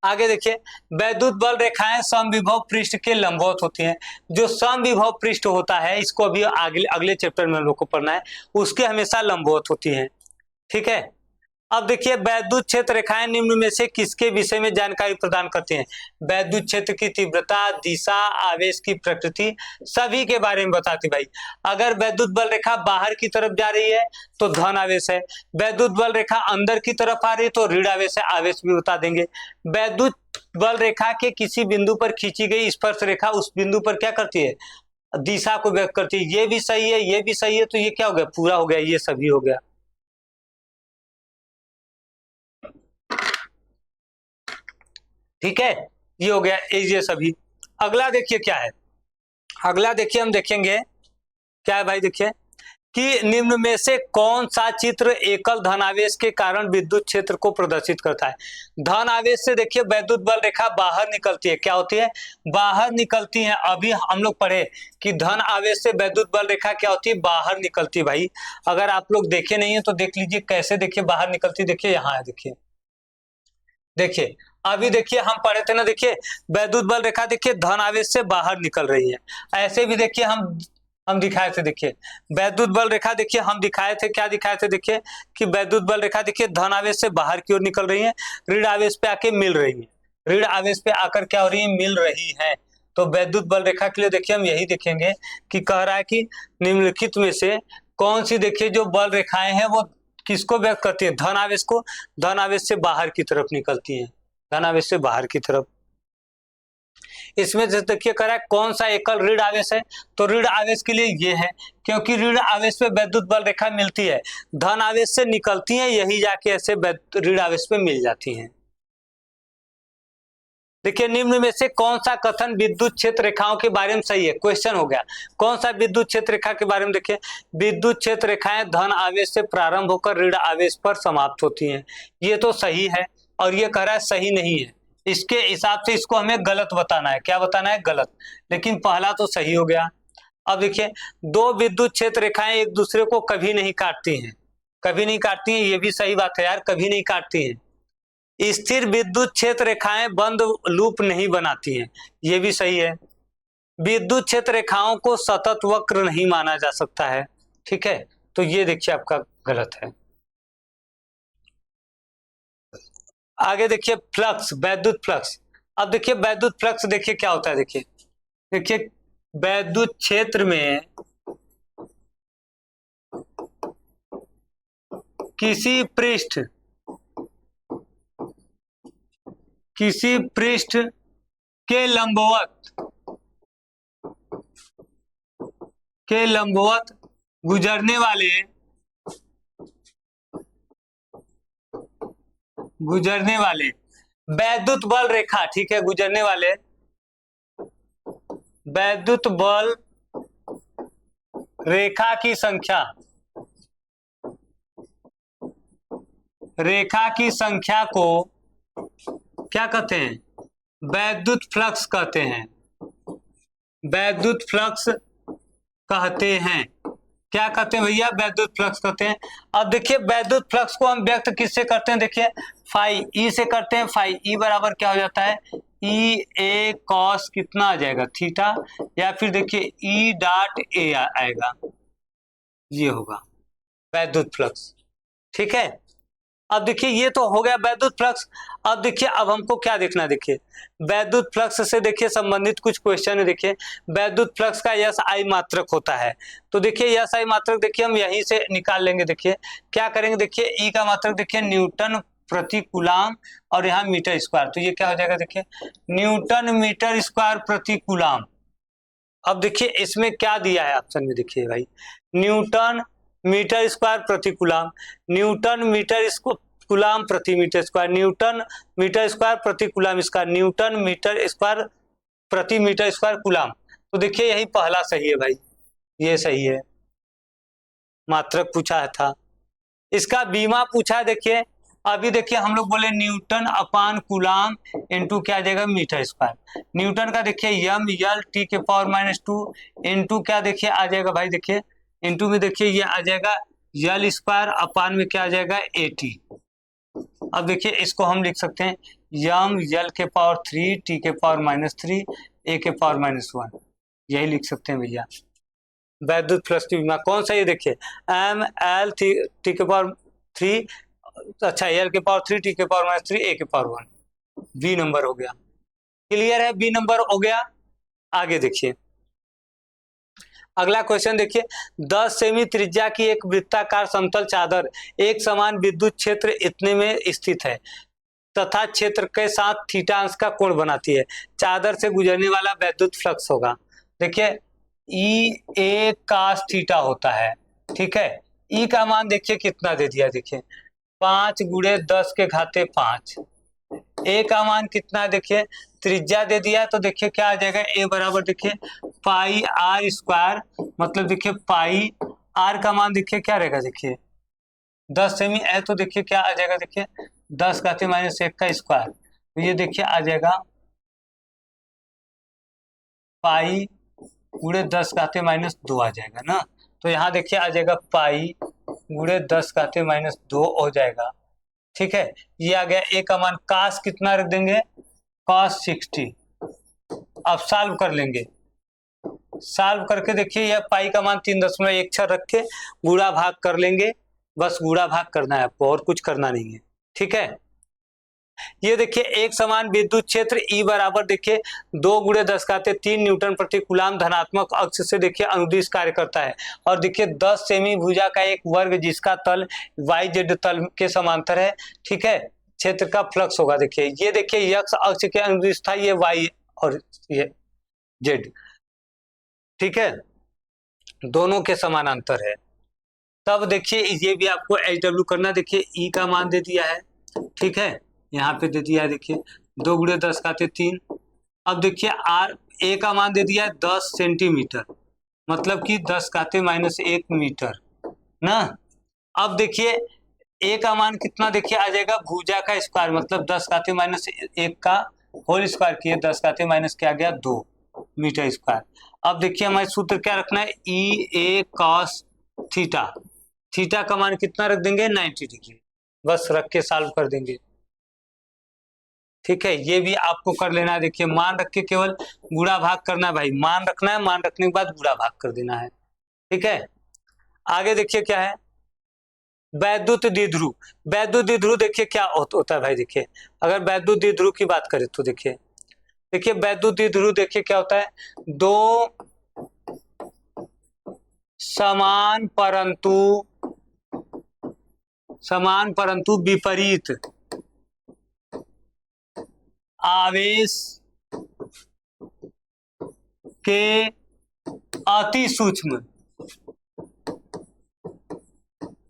आगे देखिए, वैद्युत बल रेखाएं समविभव पृष्ठ के लंबवत होती हैं। जो समविभव पृष्ठ होता है इसको अभी अगले चैप्टर में हम लोग को पढ़ना है, उसके हमेशा लंबवत होती हैं। ठीक है, अब देखिए वैद्युत क्षेत्र रेखाएं निम्न में से किसके विषय में जानकारी प्रदान करती हैं। वैद्युत क्षेत्र की तीव्रता, दिशा, आवेश की प्रकृति, सभी के बारे में बताती। भाई अगर वैद्युत बल रेखा बाहर की तरफ जा रही है तो धन आवेश है, वैद्युत बल रेखा अंदर की तरफ आ रही है तो ऋण आवेश है, आवेश भी बता देंगे। वैद्युत बल रेखा के किसी बिंदु पर खींची गई स्पर्श रेखा उस बिंदु पर क्या करती है, दिशा को व्यक्त करती है। ये भी सही है, ये भी सही है, तो ये क्या हो गया, पूरा हो गया, ये सभी हो गया। ठीक है, ये हो गया ये सभी। अगला देखिए क्या है, अगला देखिए हम देखेंगे क्या है भाई, देखिए कि निम्न में से कौन सा चित्र एकल धनावेश के कारण विद्युत क्षेत्र को प्रदर्शित करता है। धन आवेश से देखिए वैद्युत बल रेखा बाहर निकलती है, क्या होती है, बाहर निकलती है। अभी हम लोग पढ़े कि धन आवेश से वैद्युत बल रेखा क्या होती है, बाहर निकलती है। भाई अगर आप लोग देखे नहीं है तो देख लीजिए कैसे, देखिए बाहर निकलती, देखिए यहाँ है, देखिए देखिए अभी देखिए हम पढ़े थे ना, देखिए वैद्युत बल रेखा देखिए धन आवेश से बाहर निकल रही है। ऐसे भी देखिए हम दिखाए थे, देखिए वैद्युत बल रेखा देखिए हम दिखाए थे, क्या दिखाए थे, देखिए कि वैद्युत बल रेखा देखिए धन आवेश से बाहर की ओर निकल रही है, ऋण आवेश पे आके मिल रही है, ऋण आवेश पे आकर क्या हो रही है, मिल रही है। तो वैद्युत बल रेखा के लिए देखिए हम यही देखेंगे कि कह रहा है कि निम्नलिखित में से कौन सी देखिए जो बल रेखाएं हैं वो किसको व्यक्त करती है, धन आवेश को, धन आवेश से बाहर की तरफ निकलती है, धन आवेश से बाहर की तरफ। इसमें से देखिए कह रहा है कौन सा एकल ऋण आवेश है, तो ऋण आवेश के लिए ये है, क्योंकि ऋण आवेश पे वैद्युत बल रेखा मिलती है, धन आवेश से निकलती है, यही जाके ऐसे ऋण आवेश पे मिल जाती हैं। देखिए निम्न में से कौन सा कथन विद्युत क्षेत्र रेखाओं के बारे में सही है, क्वेश्चन हो गया, कौन सा विद्युत क्षेत्र रेखा के बारे में। देखिए विद्युत क्षेत्र रेखाएं धन आवेश से प्रारंभ होकर ऋण आवेश पर समाप्त होती हैं, ये तो सही है, और ये कह रहा है सही नहीं है, इसके हिसाब से इसको हमें गलत बताना है, क्या बताना है, गलत। लेकिन पहला तो सही हो गया। अब देखिए दो विद्युत क्षेत्र रेखाएं एक दूसरे को कभी नहीं काटती हैं, कभी नहीं काटती हैं, ये भी सही बात है यार, कभी नहीं काटती हैं। स्थिर विद्युत क्षेत्र रेखाएं बंद लूप नहीं बनाती हैं, ये भी सही है। विद्युत क्षेत्र रेखाओं को सतत वक्र नहीं माना जा सकता है, ठीक है, तो ये देखिए आपका गलत है। आगे देखिए फ्लक्स, वैद्युत फ्लक्स। अब देखिए वैद्युत फ्लक्स देखिए क्या होता है, देखिए देखिए वैद्युत क्षेत्र में किसी पृष्ठ के लंबवत गुजरने वाले गुजरने वाले वैद्युत बल रेखा, ठीक है, गुजरने वाले वैद्युत बल रेखा की संख्या, रेखा की संख्या को क्या कहते हैं? वैद्युत फ्लक्स कहते हैं, वैद्युत फ्लक्स कहते हैं। क्या कहते हैं भैया? वैद्युत फ्लक्स कहते हैं। अब देखिए वैद्युत फ्लक्स को हम व्यक्त किससे करते हैं? देखिए फाई ई से करते हैं। फाई ई बराबर क्या हो जाता है? ई ए कॉस कितना आ जाएगा? थीटा, या फिर देखिए ई डॉट ए आएगा, ये होगा वैद्युत फ्लक्स, ठीक है। अब देखिए ये तो हो गया वैद्युत फ्लक्स। अब देखिए अब हमको क्या देखना है? देखिए वैद्युत फ्लक्स से देखिए संबंधित कुछ क्वेश्चन है। देखिए वैद्युत फ्लक्स का यस आई मात्रक होता है, तो देखिए यस आई मात्रक देखिए हम यहीं से निकाल लेंगे। देखिए क्या करेंगे? देखिए ई का मात्रक देखिए न्यूटन प्रति कूलाम, और यहाँ मीटर स्क्वायर, तो ये क्या हो जाएगा? देखिए न्यूटन मीटर स्क्वायर प्रति कूलाम। अब देखिए इसमें क्या दिया है ऑप्शन में? देखिए भाई न्यूटन मीटर स्क्वायर प्रति कूलाम, न्यूटन मीटर कूलाम प्रति metre square, newton metre square प्रति coulomb square, newton metre square प्रति मीटर स्क्वायर कूलाम। तो देखिए यही पहला सही है भाई, ये सही है, मात्रक पूछा था। इसका बीमा पूछा है। देखिए अभी देखिए हम लोग बोले न्यूटन अपान कूलाम इंटू क्या आ जाएगा? Metre square. न्यूटन का देखिए यम यल टी के पावर -2 इंटू क्या देखिए आ जाएगा भाई? देखिए इंटू में देखिए ये आ जाएगा यल स्क्वायर, अपान में क्या आ जाएगा? 80। अब देखिए इसको हम लिख सकते हैं यम यल के पावर 3 टी के पावर -3 ए के पावर -1, यही लिख सकते हैं भैया। वैद्युत फ्लक्स की बीमा कौन सा? ये देखिए एम एल टी के पावर 3, अच्छा एल के पावर 3 टी के पावर -3 ए के पावर 1, बी नंबर हो गया। क्लियर है? बी नंबर हो गया। आगे देखिए अगला क्वेश्चन देखिए 10 सेमी त्रिज्या की एक वृत्ताकार समतल चादर एक समान विद्युत क्षेत्र इतने में स्थित है तथा क्षेत्र के साथ थीटा अंश का कोण बनाती है। चादर से गुजरने वाला वैद्युत फ्लक्स होगा। देखिए ई ए कास थीटा होता है, ठीक है। ई का मान देखिए कितना दे दिया? देखिए 5 गुणे 10 के घाते 5। ए का मान कितना? देखिए त्रिज्या दे दिया, तो देखिए क्या आ जाएगा? ए बराबर देखिए पाई आर स्क्वायर, मतलब देखिए पाई आर का मान देखिए क्या रहेगा? देखिए 10 सेमी है, तो देखिए क्या आ जाएगा? देखिए 10 घाते -1 का स्क्वायर, तो ये देखिए आ जाएगा पाई गुणे 10 घाते -2 आ जाएगा ना। तो यहाँ देखिए आ जाएगा पाई गुणे 10 घाते -2 हो जाएगा, ठीक है। ये आ गया। ए का मान कास कितना रख देंगे? cos 60। अब सॉल्व कर लेंगे, सॉल्व करके देखिए यह पाई का मान 3.16 रख के गुणा भाग कर लेंगे। बस गुणा भाग करना है आपको, और कुछ करना नहीं है, ठीक है। ये देखिए एक समान विद्युत क्षेत्र ई बराबर देखिए 2 गुणे 10 घाते 3 न्यूटन प्रति कूलाम धनात्मक अक्ष से देखिए अनुदिश कार्य करता है। और देखिए 10 सेमी भुजा का एक वर्ग जिसका तल वाई जेड तल के समांतर है, ठीक है, क्षेत्र का फ्लक्स होगा। देखिए ये देखिए यक्ष अक्ष के अनुदिश था, ये वाई और ये जेड, ठीक है, दोनों के समानांतर है। तब देखिए ये भी आपको एच डब्ल्यू करना। देखिए ई का मान दे दिया है, ठीक है, यहाँ पे दे दिया है देखिए 2 गुणे 10 घाते 3। अब देखिए आर ए का मान दे दिया है 10 सेंटीमीटर, मतलब कि 10 घाते -1 मीटर ना। अब देखिए ए का मान कितना देखिए आ जाएगा? भुजा का स्क्वायर, मतलब 10 घाते -1 का होल स्क्वायर किए 10 घाते माइनस क्या आ गया? 2 मीटर स्क्वायर। अब देखिए हमारे सूत्र क्या रखना है? ई ए कॉस थीटा, थीटा का मान कितना रख देंगे? 90 डिग्री, बस रख के सॉल्व कर देंगे, ठीक है। ये भी आपको कर लेना है। देखिए मान रख के केवल गुणा भाग करना है भाई, मान रखना है, मान रखने के बाद गुणा भाग कर देना है, ठीक है। आगे देखिए क्या है? वैद्युत द्विध्रुव। वैद्युत द्विध्रुव देखिए क्या होता है भाई? देखिए अगर वैद्युत द्विध्रुव की बात करें तो देखिए, देखिए वैद्युत द्विध्रुव देखिए क्या होता है? दो समान परंतु विपरीत आवेश के अति सूक्ष्म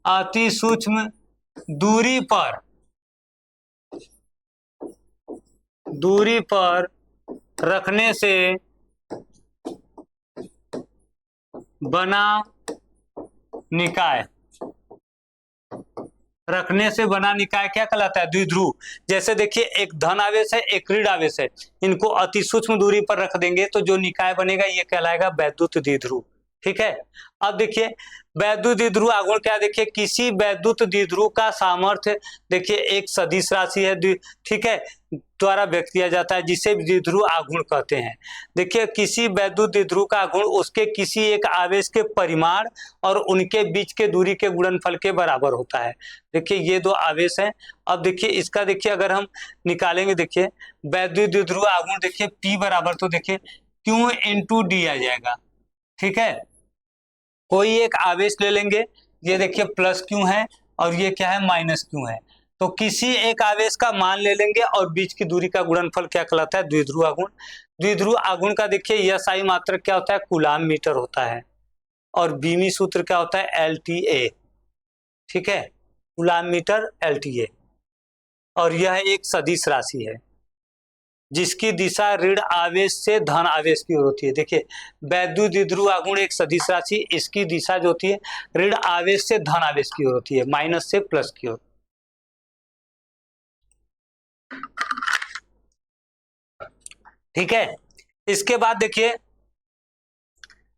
अति सूक्ष्म दूरी पर रखने से बना निकाय क्या कहलाता है? द्विध्रुव। जैसे देखिए एक धन आवेश है, एक ऋण आवेश है, इनको अति सूक्ष्म दूरी पर रख देंगे तो जो निकाय बनेगा ये कहलाएगा वैद्युत द्विध्रुव। ठीक है। अब देखिए वैद्युत द्विध्रुव आघूर्ण क्या, देखिए किसी वैद्युत द्विध्रुव का सामर्थ्य देखिए एक सदिश राशि है, ठीक है, द्वारा व्यक्त किया जाता है, जिसे द्विध्रुव आघूर्ण कहते हैं। देखिए किसी वैद्युत द्विध्रुव का आघूर्ण उसके किसी एक आवेश के परिमाण और उनके बीच के दूरी के गुणनफल के बराबर होता है। देखिए ये दो आवेश हैं। अब देखिए इसका देखिए अगर हम निकालेंगे, देखिए वैद्युत द्विध्रुव आघूर्ण देखिए P बराबर तो देखिए Q इंटू डी आ जाएगा। ठीक है, कोई एक आवेश ले लेंगे, ये देखिए प्लस क्यू है और ये क्या है, माइनस क्यू है। तो किसी एक आवेश का मान ले लेंगे और बीच की दूरी का गुणनफल क्या कहलाता है? द्विध्रुव आघूर्ण। द्विध्रुव आघूर्ण का देखिए SI मात्रक क्या होता है? कूलाम मीटर होता है। और बीमी सूत्र क्या होता है? LTA। ठीक है, कूलाम मीटर LTA। और यह एक सदिश राशि है जिसकी दिशा ऋण आवेश से धन आवेश की ओर होती है। देखिए वैद्युत द्विध्रुव आघूर्ण एक सदिश राशि, इसकी दिशा जो होती है ऋण आवेश से धन आवेश की ओर होती है, माइनस से प्लस की ओर। ठीक है, इसके बाद देखिए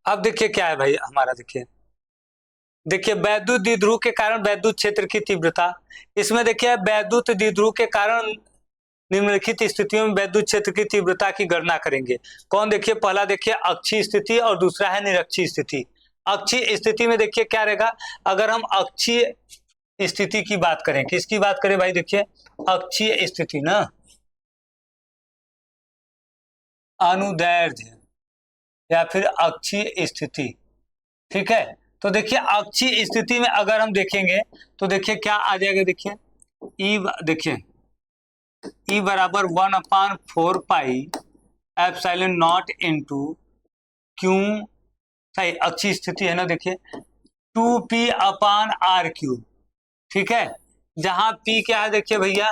अब देखिए क्या है भाई हमारा, देखिए वैद्युत द्विध्रुव के कारण वैद्युत क्षेत्र की तीव्रता। इसमें देखिए वैद्युत द्विध्रुव के कारण निम्नलिखित स्थितियों में वैद्युत क्षेत्र की तीव्रता की गणना करेंगे। कौन? देखिए पहला देखिए अक्षीय स्थिति और दूसरा है निरक्षीय स्थिति। अक्षीय स्थिति में देखिए क्या रहेगा, अगर हम अक्षीय स्थिति की बात करें, किसकी बात करें भाई? देखिए अक्षीय स्थिति ना, अनुदैर्ध्य या फिर अक्षीय स्थिति। ठीक है, तो देखिए अक्षीय स्थिति में अगर हम देखेंगे तो देखिए क्या आ जाएगा, देखिए देखिए E बराबर 1/4 pi epsilon not into Q, सही अच्छी स्थिति है ना, देखिए 2p/r³। ठीक है, जहां P क्या है देखिए भैया,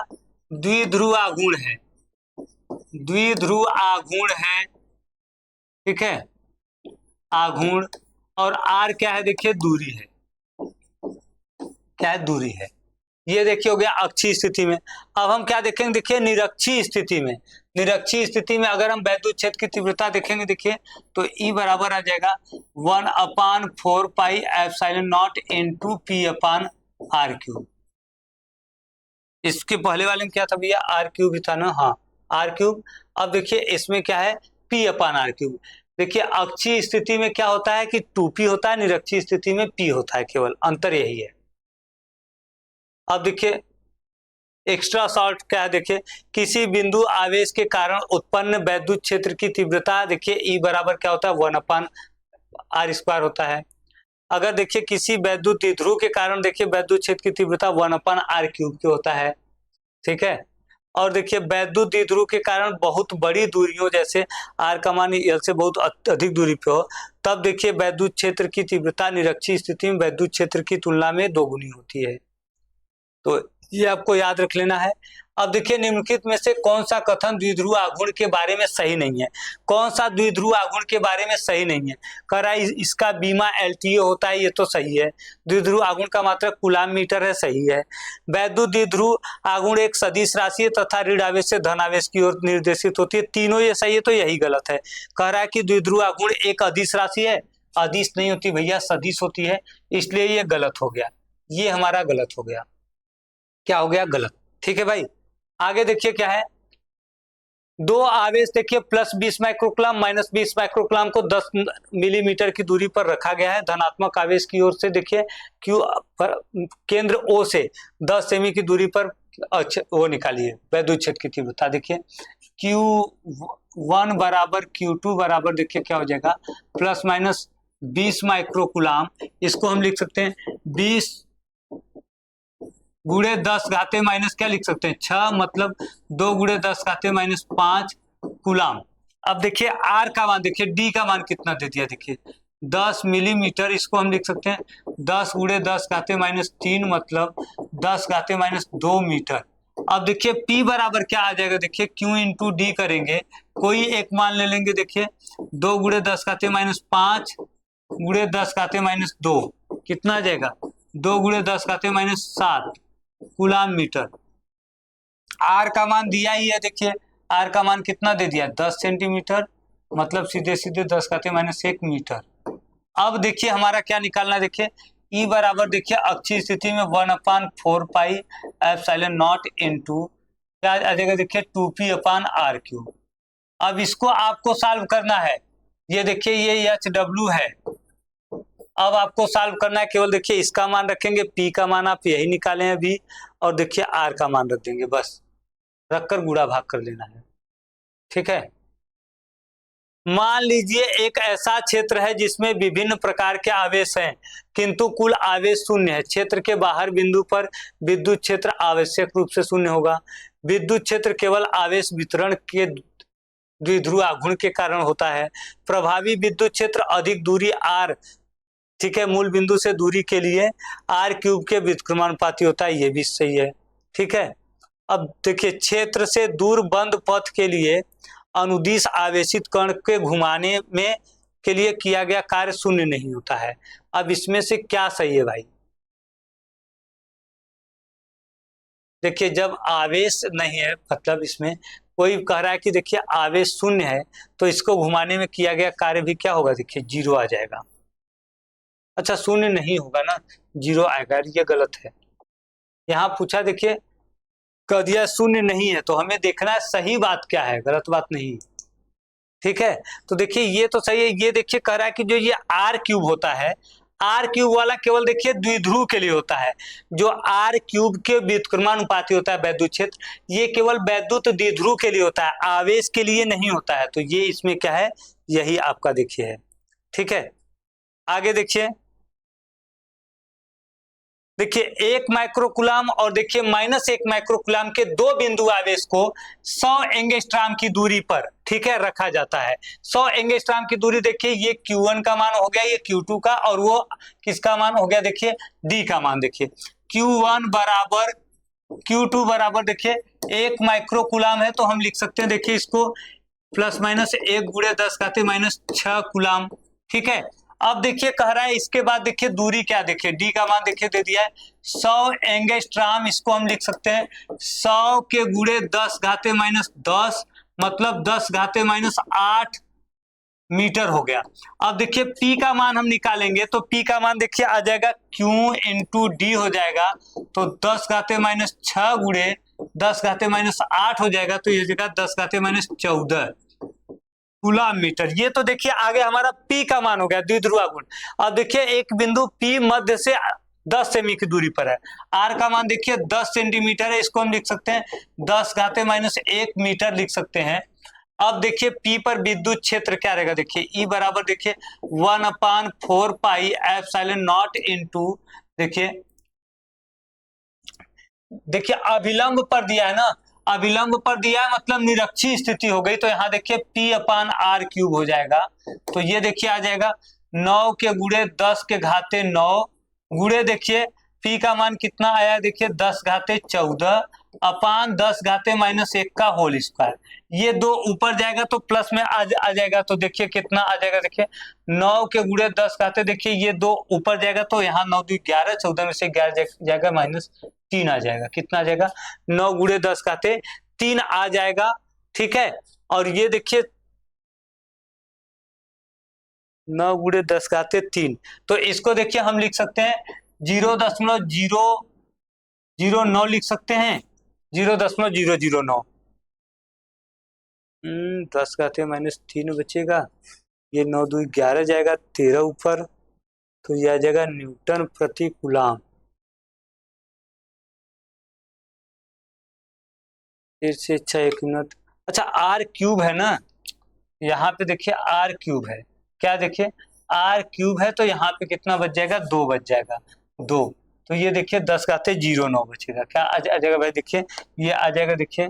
द्विध्रुव आघूर्ण है, द्विध्रुव आघूर्ण है। ठीक है, आघूर्ण। और R क्या है देखिए, दूरी है। क्या है? दूरी है। ये देखिए हो गया अक्षीय स्थिति में। अब हम क्या देखेंगे, देखिए निरक्षीय स्थिति में। निरक्षीय स्थिति में अगर हम वैद्युत क्षेत्र की तीव्रता देखेंगे, देखिए तो E बराबर आ जाएगा 1/4 pi epsilon not into P/r³। इसके पहले वाले में क्या था भैया? R³ भी था ना, हाँ R³। अब देखिए इसमें क्या है, P/r³। देखिए अक्षीय स्थिति में क्या होता है कि 2p होता है, निरक्षीय स्थिति में P होता है, केवल अंतर यही है। अब देखिए एक्स्ट्रा शॉर्ट क्या है, देखिए किसी बिंदु आवेश के कारण उत्पन्न वैद्युत क्षेत्र की तीव्रता देखिए E बराबर क्या होता है, 1/r² होता है। अगर देखिए किसी वैद्युत द्विध्रुव के कारण देखिए वैद्युत क्षेत्र की तीव्रता 1/r³ की होता है। ठीक है, और देखिए वैद्युत द्विध्रुव के कारण बहुत बड़ी दूरियों, जैसे R का मान L से बहुत अधिक दूरी पे हो, तब देखिए वैद्युत क्षेत्र की तीव्रता निरक्षीय स्थिति में वैद्युत क्षेत्र की तुलना में दोगुनी होती है। तो ये आपको याद रख लेना है। अब देखिए निम्नलिखित में से कौन सा कथन द्विध्रुव आघूर्ण के बारे में सही नहीं है? कौन सा द्विध्रुव आघूर्ण के बारे में सही नहीं है? कह रहा है इसका बीमा LTA होता है, ये तो सही है। द्विध्रुव आघूर्ण का मात्रक कूलाम मीटर है, सही है। वैद्युत द्विध्रुव आघूर्ण एक सदिश राशि है तथा ऋण आवेश से धन आवेश की ओर निर्देशित होती है, तीनों ये सही है, तो यही गलत है। कह रहा है कि द्विध्रुव आघूर्ण एक अदिश राशि है, अदिश नहीं होती भैया, सदिश होती है, इसलिए ये गलत हो गया, ये हमारा गलत हो गया। क्या हो गया? गलत। ठीक है भाई, आगे देखिए क्या है, दो आवेश देखिए प्लस 20 माइक्रोकूलम माइनस 20 माइक्रोकूलम को 10 मिलीमीटर की दूरी पर रखा गया है। धनात्मक आवेश की ओर से देखिए क्यू पर केंद्र O से 10 सेमी की दूरी पर वो निकालिए वैद्युत क्षेत्र की तीव्रता। देखिए Q1 बराबर Q2 बराबर देखिए क्या हो जाएगा, प्लस माइनस 20 माइक्रोकूलम। इसको हम लिख सकते हैं 20 गुणे 10 घाते माइनस क्या लिख सकते हैं, 6, मतलब 2 गुणे 10 घाते माइनस 5 कूलम। अब देखिए R का मान, देखिए D का मान कितना दे दिया, देखिए 10 मिलीमीटर, इसको हम लिख सकते हैं 10 गुणे 10 घाते माइनस 3 मतलब 10 घाते माइनस 2 मीटर। अब देखिए P बराबर क्या आ जाएगा, देखिए Q इंटू डी करेंगे, कोई एक मान ले लेंगे, देखिए 2 गुणे 10 घाते माइनस 5 गुणे 10 घाते माइनस 2 कितना आ जाएगा, 2 गुणे 10 घाते माइनस 7 कूलाम मीटर। आर का मान दिया ही है, देखिए आर का मान कितना दे दिया, 10 सेंटीमीटर, मतलब सीधे सीधे 10 घाते माइनस 1 मीटर। अब देखिए हमारा क्या निकालना है, देखिए E बराबर देखिए अक्षीय स्थिति में 1/4 पाई एप्सिलॉन नॉट इंटू क्या आ जाएगा, देखिए 2p/r³। अब इसको आपको सॉल्व करना है, ये देखिए ये HW है। अब आपको सॉल्व करना है, केवल देखिए इसका मान रखेंगे, P का मान आप यही निकाले हैं अभी, और देखिए R का मान रख देंगे, बस रखकर गुणा भाग कर लेना है, ठीक है। मान लीजिए एक ऐसा क्षेत्र है जिसमें विभिन्न प्रकार के आवेश हैं किंतु कुल आवेश शून्य है। क्षेत्र के बाहर बिंदु पर विद्युत क्षेत्र आवश्यक रूप से शून्य होगा। विद्युत क्षेत्र केवल आवेश वितरण के द्विध्रुव आघूर्ण के कारण होता है। प्रभावी विद्युत क्षेत्र अधिक दूरी r, ठीक है, मूल बिंदु से दूरी के लिए r³ के व्युत्क्रमानुपाती होता है, ये भी सही है, ठीक है। अब देखिए क्षेत्र से दूर बंद पथ के लिए अनुदिश आवेशित कण के घुमाने में के लिए किया गया कार्य शून्य नहीं होता है। अब इसमें से क्या सही है भाई, देखिए जब आवेश नहीं है, मतलब इसमें कोई कह रहा है कि देखिए आवेश शून्य है, तो इसको घुमाने में किया गया कार्य भी क्या होगा, देखिए 0 आ जाएगा। अच्छा शून्य नहीं होगा ना, 0 आएगा, ये गलत है। यहाँ पूछा देखिए कह दिया शून्य नहीं है, तो हमें देखना है सही बात क्या है, गलत बात नहीं, ठीक है। तो देखिए ये तो सही है, ये देखिए कह रहा है कि जो ये r³ होता है, r³ वाला केवल देखिए द्विध्रुव के लिए होता है। जो r³ के व्युत्क्रमानुपाती होता है वैद्युत क्षेत्र, ये केवल वैद्युत द्विध्रुव के लिए होता है, आवेश के लिए नहीं होता है। तो ये इसमें क्या है, यही आपका देखिए है, ठीक है। आगे देखिए, देखिए 1 माइक्रोकुलाम और देखिए -1 माइक्रोकुलाम के दो बिंदु आवेश को 100 एंगस्ट्रॉम की दूरी पर, ठीक है, रखा जाता है। 100 एंगस्ट्रॉम की दूरी, देखिए ये Q1 का मान हो गया, ये Q2 का, और वो किसका मान हो गया, देखिए D का मान। देखिए Q1 बराबर Q2 बराबर देखिए 1 माइक्रोकुलाम है, तो हम लिख सकते हैं देखिए इसको ±1 गुणे 10 घाते -6 कुलाम, ठीक है। अब देखिए कह रहा है इसके बाद देखिए दूरी क्या, देखिए डी का मान देखिए दे दिया है 100 एंगस्ट्रॉम, इसको हम लिख सकते हैं 100 के गुणे 10 घाते -10 मतलब 10 घाते -8 मीटर हो गया। अब देखिए P का मान हम निकालेंगे, तो P का मान देखिए आ जाएगा Q इंटू डी हो जाएगा, तो 10 घाते -6 गुणे 10 घाते -8 हो जाएगा, तो ये जगह 10 घाते -14 कूलाम मीटर। ये तो देखिए आगे हमारा P का मान हो गया द्विध्रुव आघूर्ण। अब देखिए एक बिंदु P मध्य से 10 सेमी की दूरी पर है, R का मान देखिए 10 सेंटीमीटर है, इसको हम लिख सकते हैं 10 घाते -1 मीटर लिख सकते हैं। अब देखिए P पर विद्युत क्षेत्र क्या रहेगा, देखिए E बराबर देखिए 1/4 पाई एप्सिलॉन नॉट इंटू देखिए अभिलंब पर दिया है ना, अभिलंब पर दिया है मतलब निरक्षीय स्थिति हो गई, तो यहाँ देखिए P/r³ हो जाएगा। तो ये देखिए आ जाएगा 9 के गुणे 10 के घाते 9 गुणे देखिए P का मान कितना आया, देखिए 10 घाते 14 अपान 10 घाते -1 का होल स्क्वायर। ये दो ऊपर जाएगा तो प्लस में आ जाएगा, तो देखिए कितना आ जाएगा, देखिए 9 के गुणे 10 घाते, देखिए ये दो ऊपर जाएगा तो यहाँ 9 2 11, 14 में से 11 जाएगा -3 आ जाएगा, कितना आ जाएगा 9 गुणे 10 घाते 3 आ जाएगा, ठीक है। और ये देखिए 9 गुणे 10 घाते 3, तो इसको देखिए हम लिख सकते हैं 0.009 लिख सकते हैं, 0.009। 10 घाते -3 बचेगा, ये 9 2 11 जाएगा, 13 ऊपर, तो यह आ जाएगा न्यूटन प्रति कूलाम। फिर से अच्छा एक मिनट, अच्छा r³ है ना, यहाँ पे देखिए r³ है, क्या देखिए r³ है, तो यहाँ पे कितना बच जाएगा, 2 बच जाएगा, 2। तो ये देखिए 10 घाते 09 बचेगा, क्या आ जाएगा भाई, देखिए ये आ जाएगा, देखिए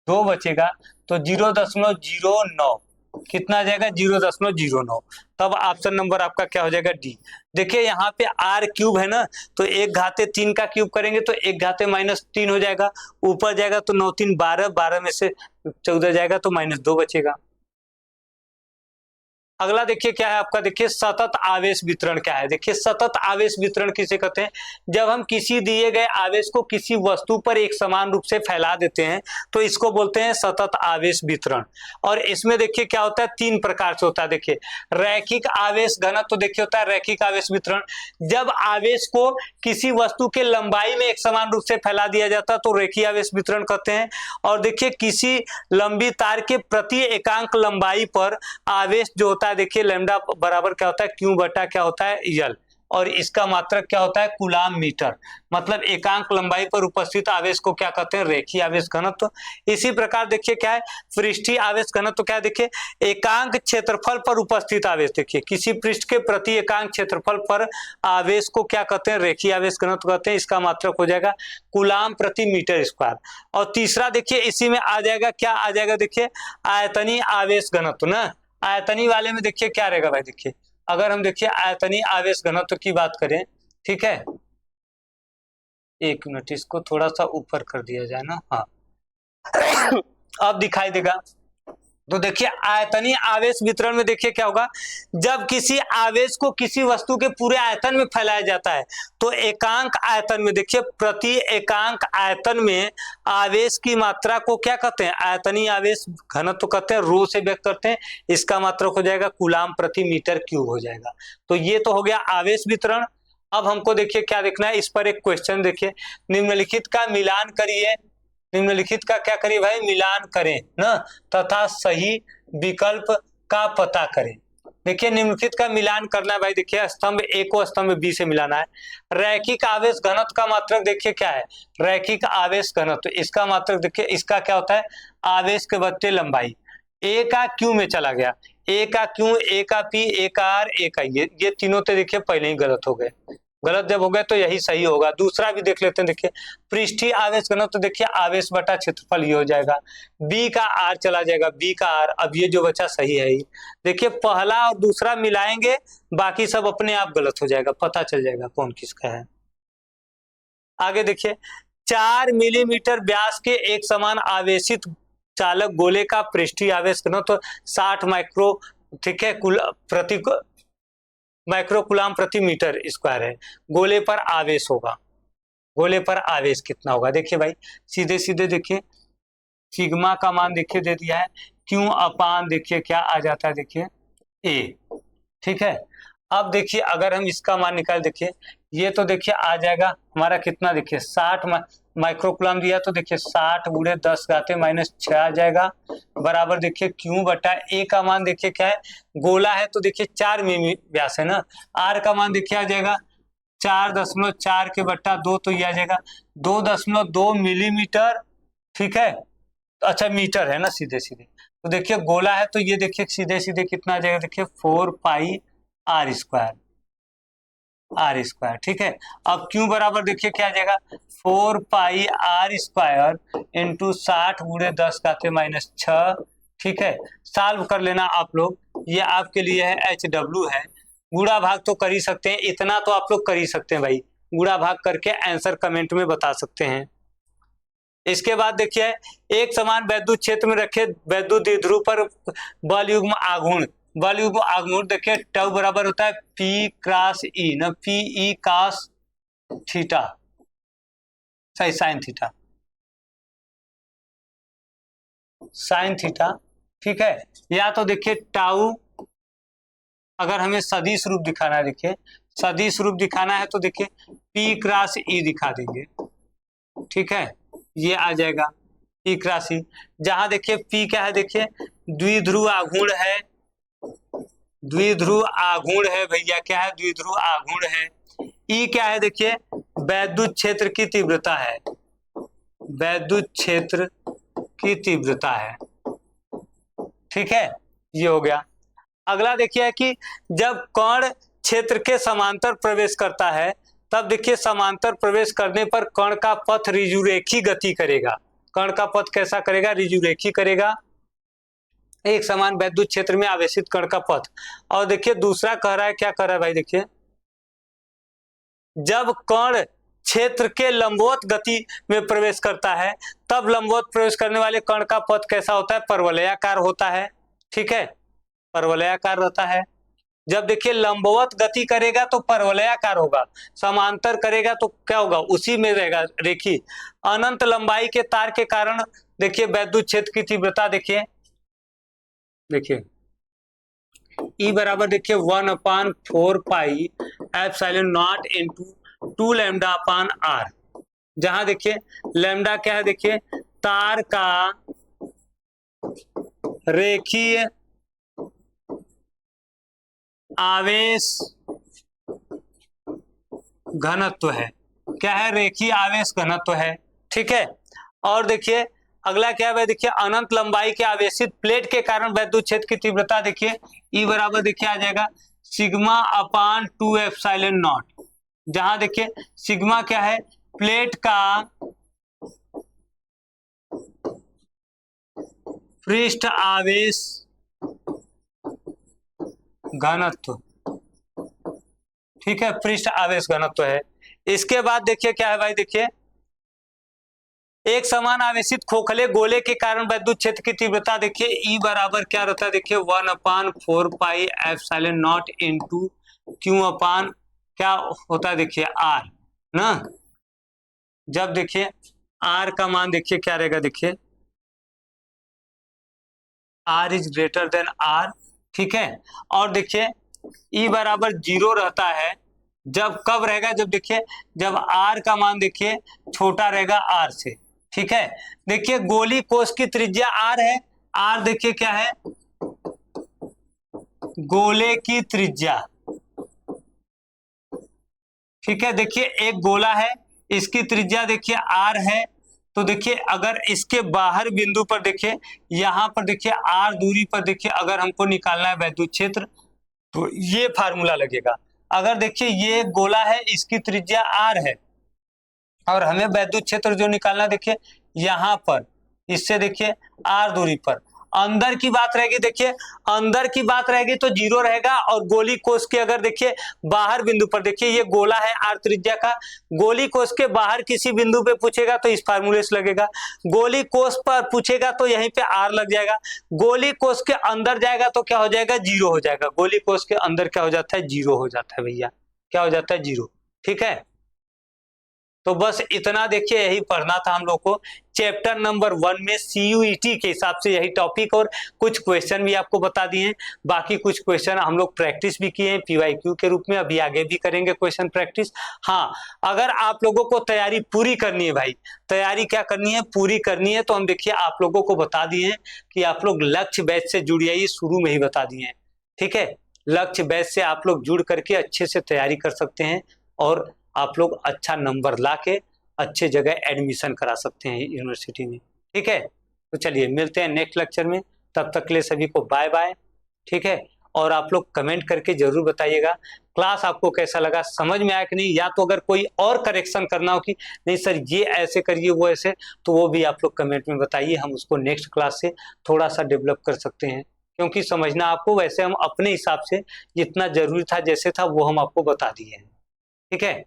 2 बचेगा, तो 0.09 कितना आ जाएगा 0.09। तब ऑप्शन नंबर आपका क्या हो जाएगा डी। देखिए यहाँ पे आर क्यूब है ना, तो 1 घाते 3 का क्यूब करेंगे तो 1 घाते -3 हो जाएगा, ऊपर जाएगा तो 9 3 12, 12 में से 14 जाएगा तो -2 बचेगा। अगला देखिए क्या है आपका, देखिए सतत आवेश वितरण क्या है। देखिए सतत आवेश वितरण किसे कहते हैं, जब हम किसी दिए गए आवेश को किसी वस्तु पर एक समान रूप से फैला देते हैं तो इसको बोलते हैं सतत आवेश वितरण। और इसमें देखिए क्या होता है, 3 प्रकार से होता है। देखिए रैखिक आवेश घनत्व, तो देखिए होता है रैखिक आवेश वितरण, जब आवेश को किसी वस्तु के लंबाई में एक समान रूप से फैला दिया जाता है तो रेखीय आवेश वितरण कहते हैं। और देखिए किसी लंबी तार के प्रति एकांक लंबाई पर आवेश जो होता है, देखिए लैम्डा बराबर क्या होता है, क्यू बटा क्या होता है यल, और इसका मात्रक क्या होता है कूलाम मीटर। मतलब एकांक लंबाई पर उपस्थित आवेश को क्या कहते हैं, रेखीय आवेश घनत्व। इसी प्रकार देखिए क्या है पृष्ठीय आवेश घनत्व क्या है, देखिए एकांक क्षेत्रफल पर उपस्थित आवेश, देखिए किसी पृष्ठ के प्रति एकांक क्षेत्रफल पर आवेश को क्या कहते हैं, रेखीय आवेश घनत्व कहते हैं। इसका मात्रक हो जाएगा कूलाम प्रति मीटर स्क्वायर। और तीसरा देखिए इसी में आ जाएगा, क्या आ जाएगा, देखिए आयतनीय आवेश घनत्व ना। आयतनीय वाले में देखिए क्या रहेगा भाई, देखिए अगर हम देखिए आयतनीय आवेश घनत्व की बात करें, ठीक है, 1 मिनट इसको थोड़ा सा ऊपर कर दिया जाए ना, हाँ अब दिखाई देगा। तो देखिए आयतनीय आवेश वितरण में देखिए क्या होगा, जब किसी आवेश को किसी वस्तु के पूरे आयतन में फैलाया जाता है तो एकांक आयतन में, देखिए प्रति एकांक आयतन में आवेश की मात्रा को क्या कहते हैं, आयतनीय आवेश घनत्व कहते हैं, रो से व्यक्त करते हैं। इसका मात्रक हो जाएगा कूलाम प्रति मीटर क्यूब हो जाएगा। तो ये तो हो गया आवेश वितरण। अब हमको देखिए क्या देखना है, इस पर एक क्वेश्चन देखिए, निम्नलिखित का मिलान करिए, निम्नलिखित का क्या करिए भाई, मिलान करें ना, तथा सही विकल्प का पता करें। देखिए निम्नलिखित का मिलान करना है भाई, देखिए स्तंभ ए को स्तंभ बी से मिलाना है। रैखिक आवेश घनत्व का मात्रक देखिए क्या है, रैखिक आवेश घनत्व, इसका मात्रक देखिए, इसका क्या होता है, आवेश के बदले लंबाई। ए का क्यू में चला गया, ए का क्यू, ए का पी, ए का आर, ए का ये तीनों तो देखिए पहले ही गलत हो गए। गलत जब हो गए तो यही सही होगा। दूसरा भी देख लेते हैं, देखिए पृष्ठीय आवेश घनत्व, तो देखिए आवेश बटा क्षेत्रफल ये हो जाएगा, बी का आर चला जाएगा, बी का आर, अब ये जो बचा सही है ही। देखिए पहला और दूसरा मिलाएंगे, बाकी सब अपने आप गलत हो जाएगा, पता चल जाएगा कौन किसका है। आगे देखिए 4 मिलीमीटर व्यास के एक समान आवेशित चालक गोले का पृष्ठीय आवेश घनत्व 60 माइक्रो, ठीक है, प्रति माइक्रो कूलाम प्रति मीटर स्क्वायर है। गोले पर आवेश होगा, गोले पर आवेश कितना होगा, देखिए भाई सीधे सीधे देखिए सिग्मा का मान देखिए दे दिया है, क्यू अपान देखिए क्या आ जाता है, देखिए ए, ठीक है। अब देखिए अगर हम इसका मान निकाल, देखिए ये तो देखिए आ जाएगा हमारा कितना, देखिए 60 माइक्रोकुलम दिया, तो देखिए 60 गुणे 10 घाते -6 आ जाएगा, बराबर देखिए क्यू बटा ए का मान देखिए क्या है, गोला है तो देखिए 4 मिमी व्यास है ना, आर का मान देखिए आ जाएगा 4.4 के बट्टा 2, तो ये आ जाएगा 2.2 मिलीमीटर, ठीक है। अच्छा मीटर है ना सीधे सीधे, तो देखिए गोला है तो ये देखिए सीधे सीधे कितना आ जाएगा, देखिए 4 पाई आर स्क्वायर, आर स्क्वायर, ठीक है। अब क्यू बराबर देखिए क्या आ जाएगा, 4 पाई आर स्क्वायर इंटू 60 गुणे 10 घाते -6, ठीक है। सॉल्व कर लेना आप लोग, ये आपके लिए है, एच डब्ल्यू है। गुणा भाग तो कर ही सकते हैं, इतना तो आप लोग कर ही सकते हैं भाई, गुणा भाग करके आंसर कमेंट में बता सकते हैं। इसके बाद देखिए एक समान वैद्युत क्षेत्र में रखे वैद्युत द्विध्रुव पर बल युग्म आघूर्ण, बल युग्म आघूर्ण देखिए टू बराबर होता है पी क्रॉस ई ना, पी ई कॉस थीटा, सही साइन थीटा, साइन थीटा, ठीक है। या तो देखिए टाउ, अगर हमें सदिश रूप दिखाना है, देखिए सदिश रूप दिखाना है तो देखिए पी क्रॉस ई दिखा देंगे, ठीक है, ये आ जाएगा पी क्रॉस ई। जहां देखिए पी क्या है, देखिए द्विध्रुव आघूर्ण है, द्विध्रुव आघूर्ण है भैया, क्या है, द्विध्रुव आघूर्ण है। ई क्या है, देखिए वैद्युत क्षेत्र की तीव्रता है, वैद्युत क्षेत्र की तीव्रता है, ठीक है, ये हो गया। अगला देखिए कि जब कण क्षेत्र के समांतर प्रवेश करता है तब देखिए समांतर प्रवेश करने पर कण का पथ ऋजुरेखी गति करेगा, कण का पथ कैसा करेगा, ऋजुरेखी करेगा। एक समान वैद्युत क्षेत्र में आवेशित कण का पथ। और देखिए दूसरा कह रहा है, क्या कह रहा है भाई, देखिए जब कण क्षेत्र के लंबवत गति में प्रवेश करता है तब लंबवत प्रवेश करने वाले कण का पथ कैसा होता है, परवलयाकार होता है। ठीक है, परवलयाकार रहता है। जब देखिए लंबवत गति करेगा तो परवलयाकार होगा, समांतर करेगा तो क्या होगा, उसी में रहेगा रेखीय। अनंत लंबाई के तार के कारण देखिए वैद्युत क्षेत्र की तीव्रता देखिए E बराबर देखिए 1/4 pi epsilon not into 2 lambda upon r, जहां देखिए लैम्डा क्या है, देखिए तार का रेखीय आवेश घनत्व है। क्या है, रेखीय आवेश घनत्व है। ठीक है, और देखिए अगला क्या है, देखिए अनंत लंबाई के आवेशित प्लेट के कारण वैद्युत क्षेत्र की तीव्रता देखिए E बराबर देखिए आ जाएगा सिग्मा अपान 2 एप्सिलॉन नॉट, जहां देखिए सिग्मा क्या है, प्लेट का पृष्ठ आवेश घनत्व। ठीक है, पृष्ठ आवेश घनत्व है। इसके बाद देखिए क्या है भाई, देखिए एक समान आवेशित खोखले गोले के कारण वैद्युत क्षेत्र की तीव्रता देखिए E बराबर क्या रहता है, देखिए 1/4 pi epsilon not into Q upon क्या होता है, देखिए R ना। जब देखिए R का मान देखिए क्या रहेगा, देखिए R is greater than R। ठीक है, और देखिए E बराबर 0 रहता है, जब कब रहेगा, जब देखिए जब R का मान देखिए छोटा रहेगा R से। ठीक है, देखिए गोली कोष की त्रिज्या R है, R देखिए क्या है, गोले की त्रिज्या। ठीक है, देखिए एक गोला है, इसकी त्रिज्या देखिए R है, तो देखिए अगर इसके बाहर बिंदु पर देखिए यहां पर देखिए R दूरी पर देखिए अगर हमको निकालना है वैद्युत क्षेत्र तो ये फार्मूला लगेगा। अगर देखिए ये गोला है, इसकी त्रिज्या R है और हमें वैद्युत क्षेत्र जो निकालना देखिए यहां पर, इससे देखिए R दूरी पर अंदर की बात रहेगी, देखिए अंदर की बात रहेगी तो 0 रहेगा, और गोली कोष के अगर देखिए बाहर बिंदु पर देखिए ये गोला है R त्रिज्या का, गोली कोष के बाहर किसी बिंदु पे पूछेगा तो इस फार्मूले से लगेगा, गोली कोष पर पूछेगा तो यहीं पे R लग जाएगा, गोली कोष के अंदर जाएगा तो क्या हो जाएगा, 0 हो जाएगा। गोली कोष के अंदर क्या हो जाता है, 0 हो जाता है भैया, क्या हो जाता है, 0। ठीक है, तो बस इतना देखिए यही पढ़ना था हम लोग को चैप्टर नंबर 1 में CUET के हिसाब से यही टॉपिक, और कुछ क्वेश्चन भी आपको बता दिए हैं। बाकी कुछ क्वेश्चन हम लोग प्रैक्टिस भी किए हैं PYQ के रूप में, अभी आगे भी करेंगे क्वेश्चन प्रैक्टिस। हाँ, अगर आप लोगों को तैयारी पूरी करनी है भाई, तैयारी क्या करनी है, पूरी करनी है, तो हम देखिए आप लोगों को बता दिए हैं कि आप लोग लक्ष्य बैच से जुड़िए, ये शुरू में ही बता दिए हैं। ठीक है, लक्ष्य बैच से आप लोग जुड़ करके अच्छे से तैयारी कर सकते हैं और आप लोग अच्छा नंबर लाके अच्छे जगह एडमिशन करा सकते हैं यूनिवर्सिटी में। ठीक है, तो चलिए मिलते हैं नेक्स्ट लेक्चर में, तब तक के लिए सभी को बाय बाय। ठीक है, और आप लोग कमेंट करके जरूर बताइएगा क्लास आपको कैसा लगा, समझ में आया कि नहीं, या तो अगर कोई और करेक्शन करना हो कि नहीं सर ये ऐसे करिए वो ऐसे, तो वो भी आप लोग कमेंट में बताइए, हम उसको नेक्स्ट क्लास से थोड़ा सा डेवलप कर सकते हैं, क्योंकि समझना आपको, वैसे हम अपने हिसाब से जितना जरूरी था जैसे था वो हम आपको बता दिए हैं। ठीक है,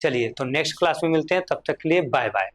चलिए तो नेक्स्ट क्लास में मिलते हैं, तब तक के लिए बाय बाय।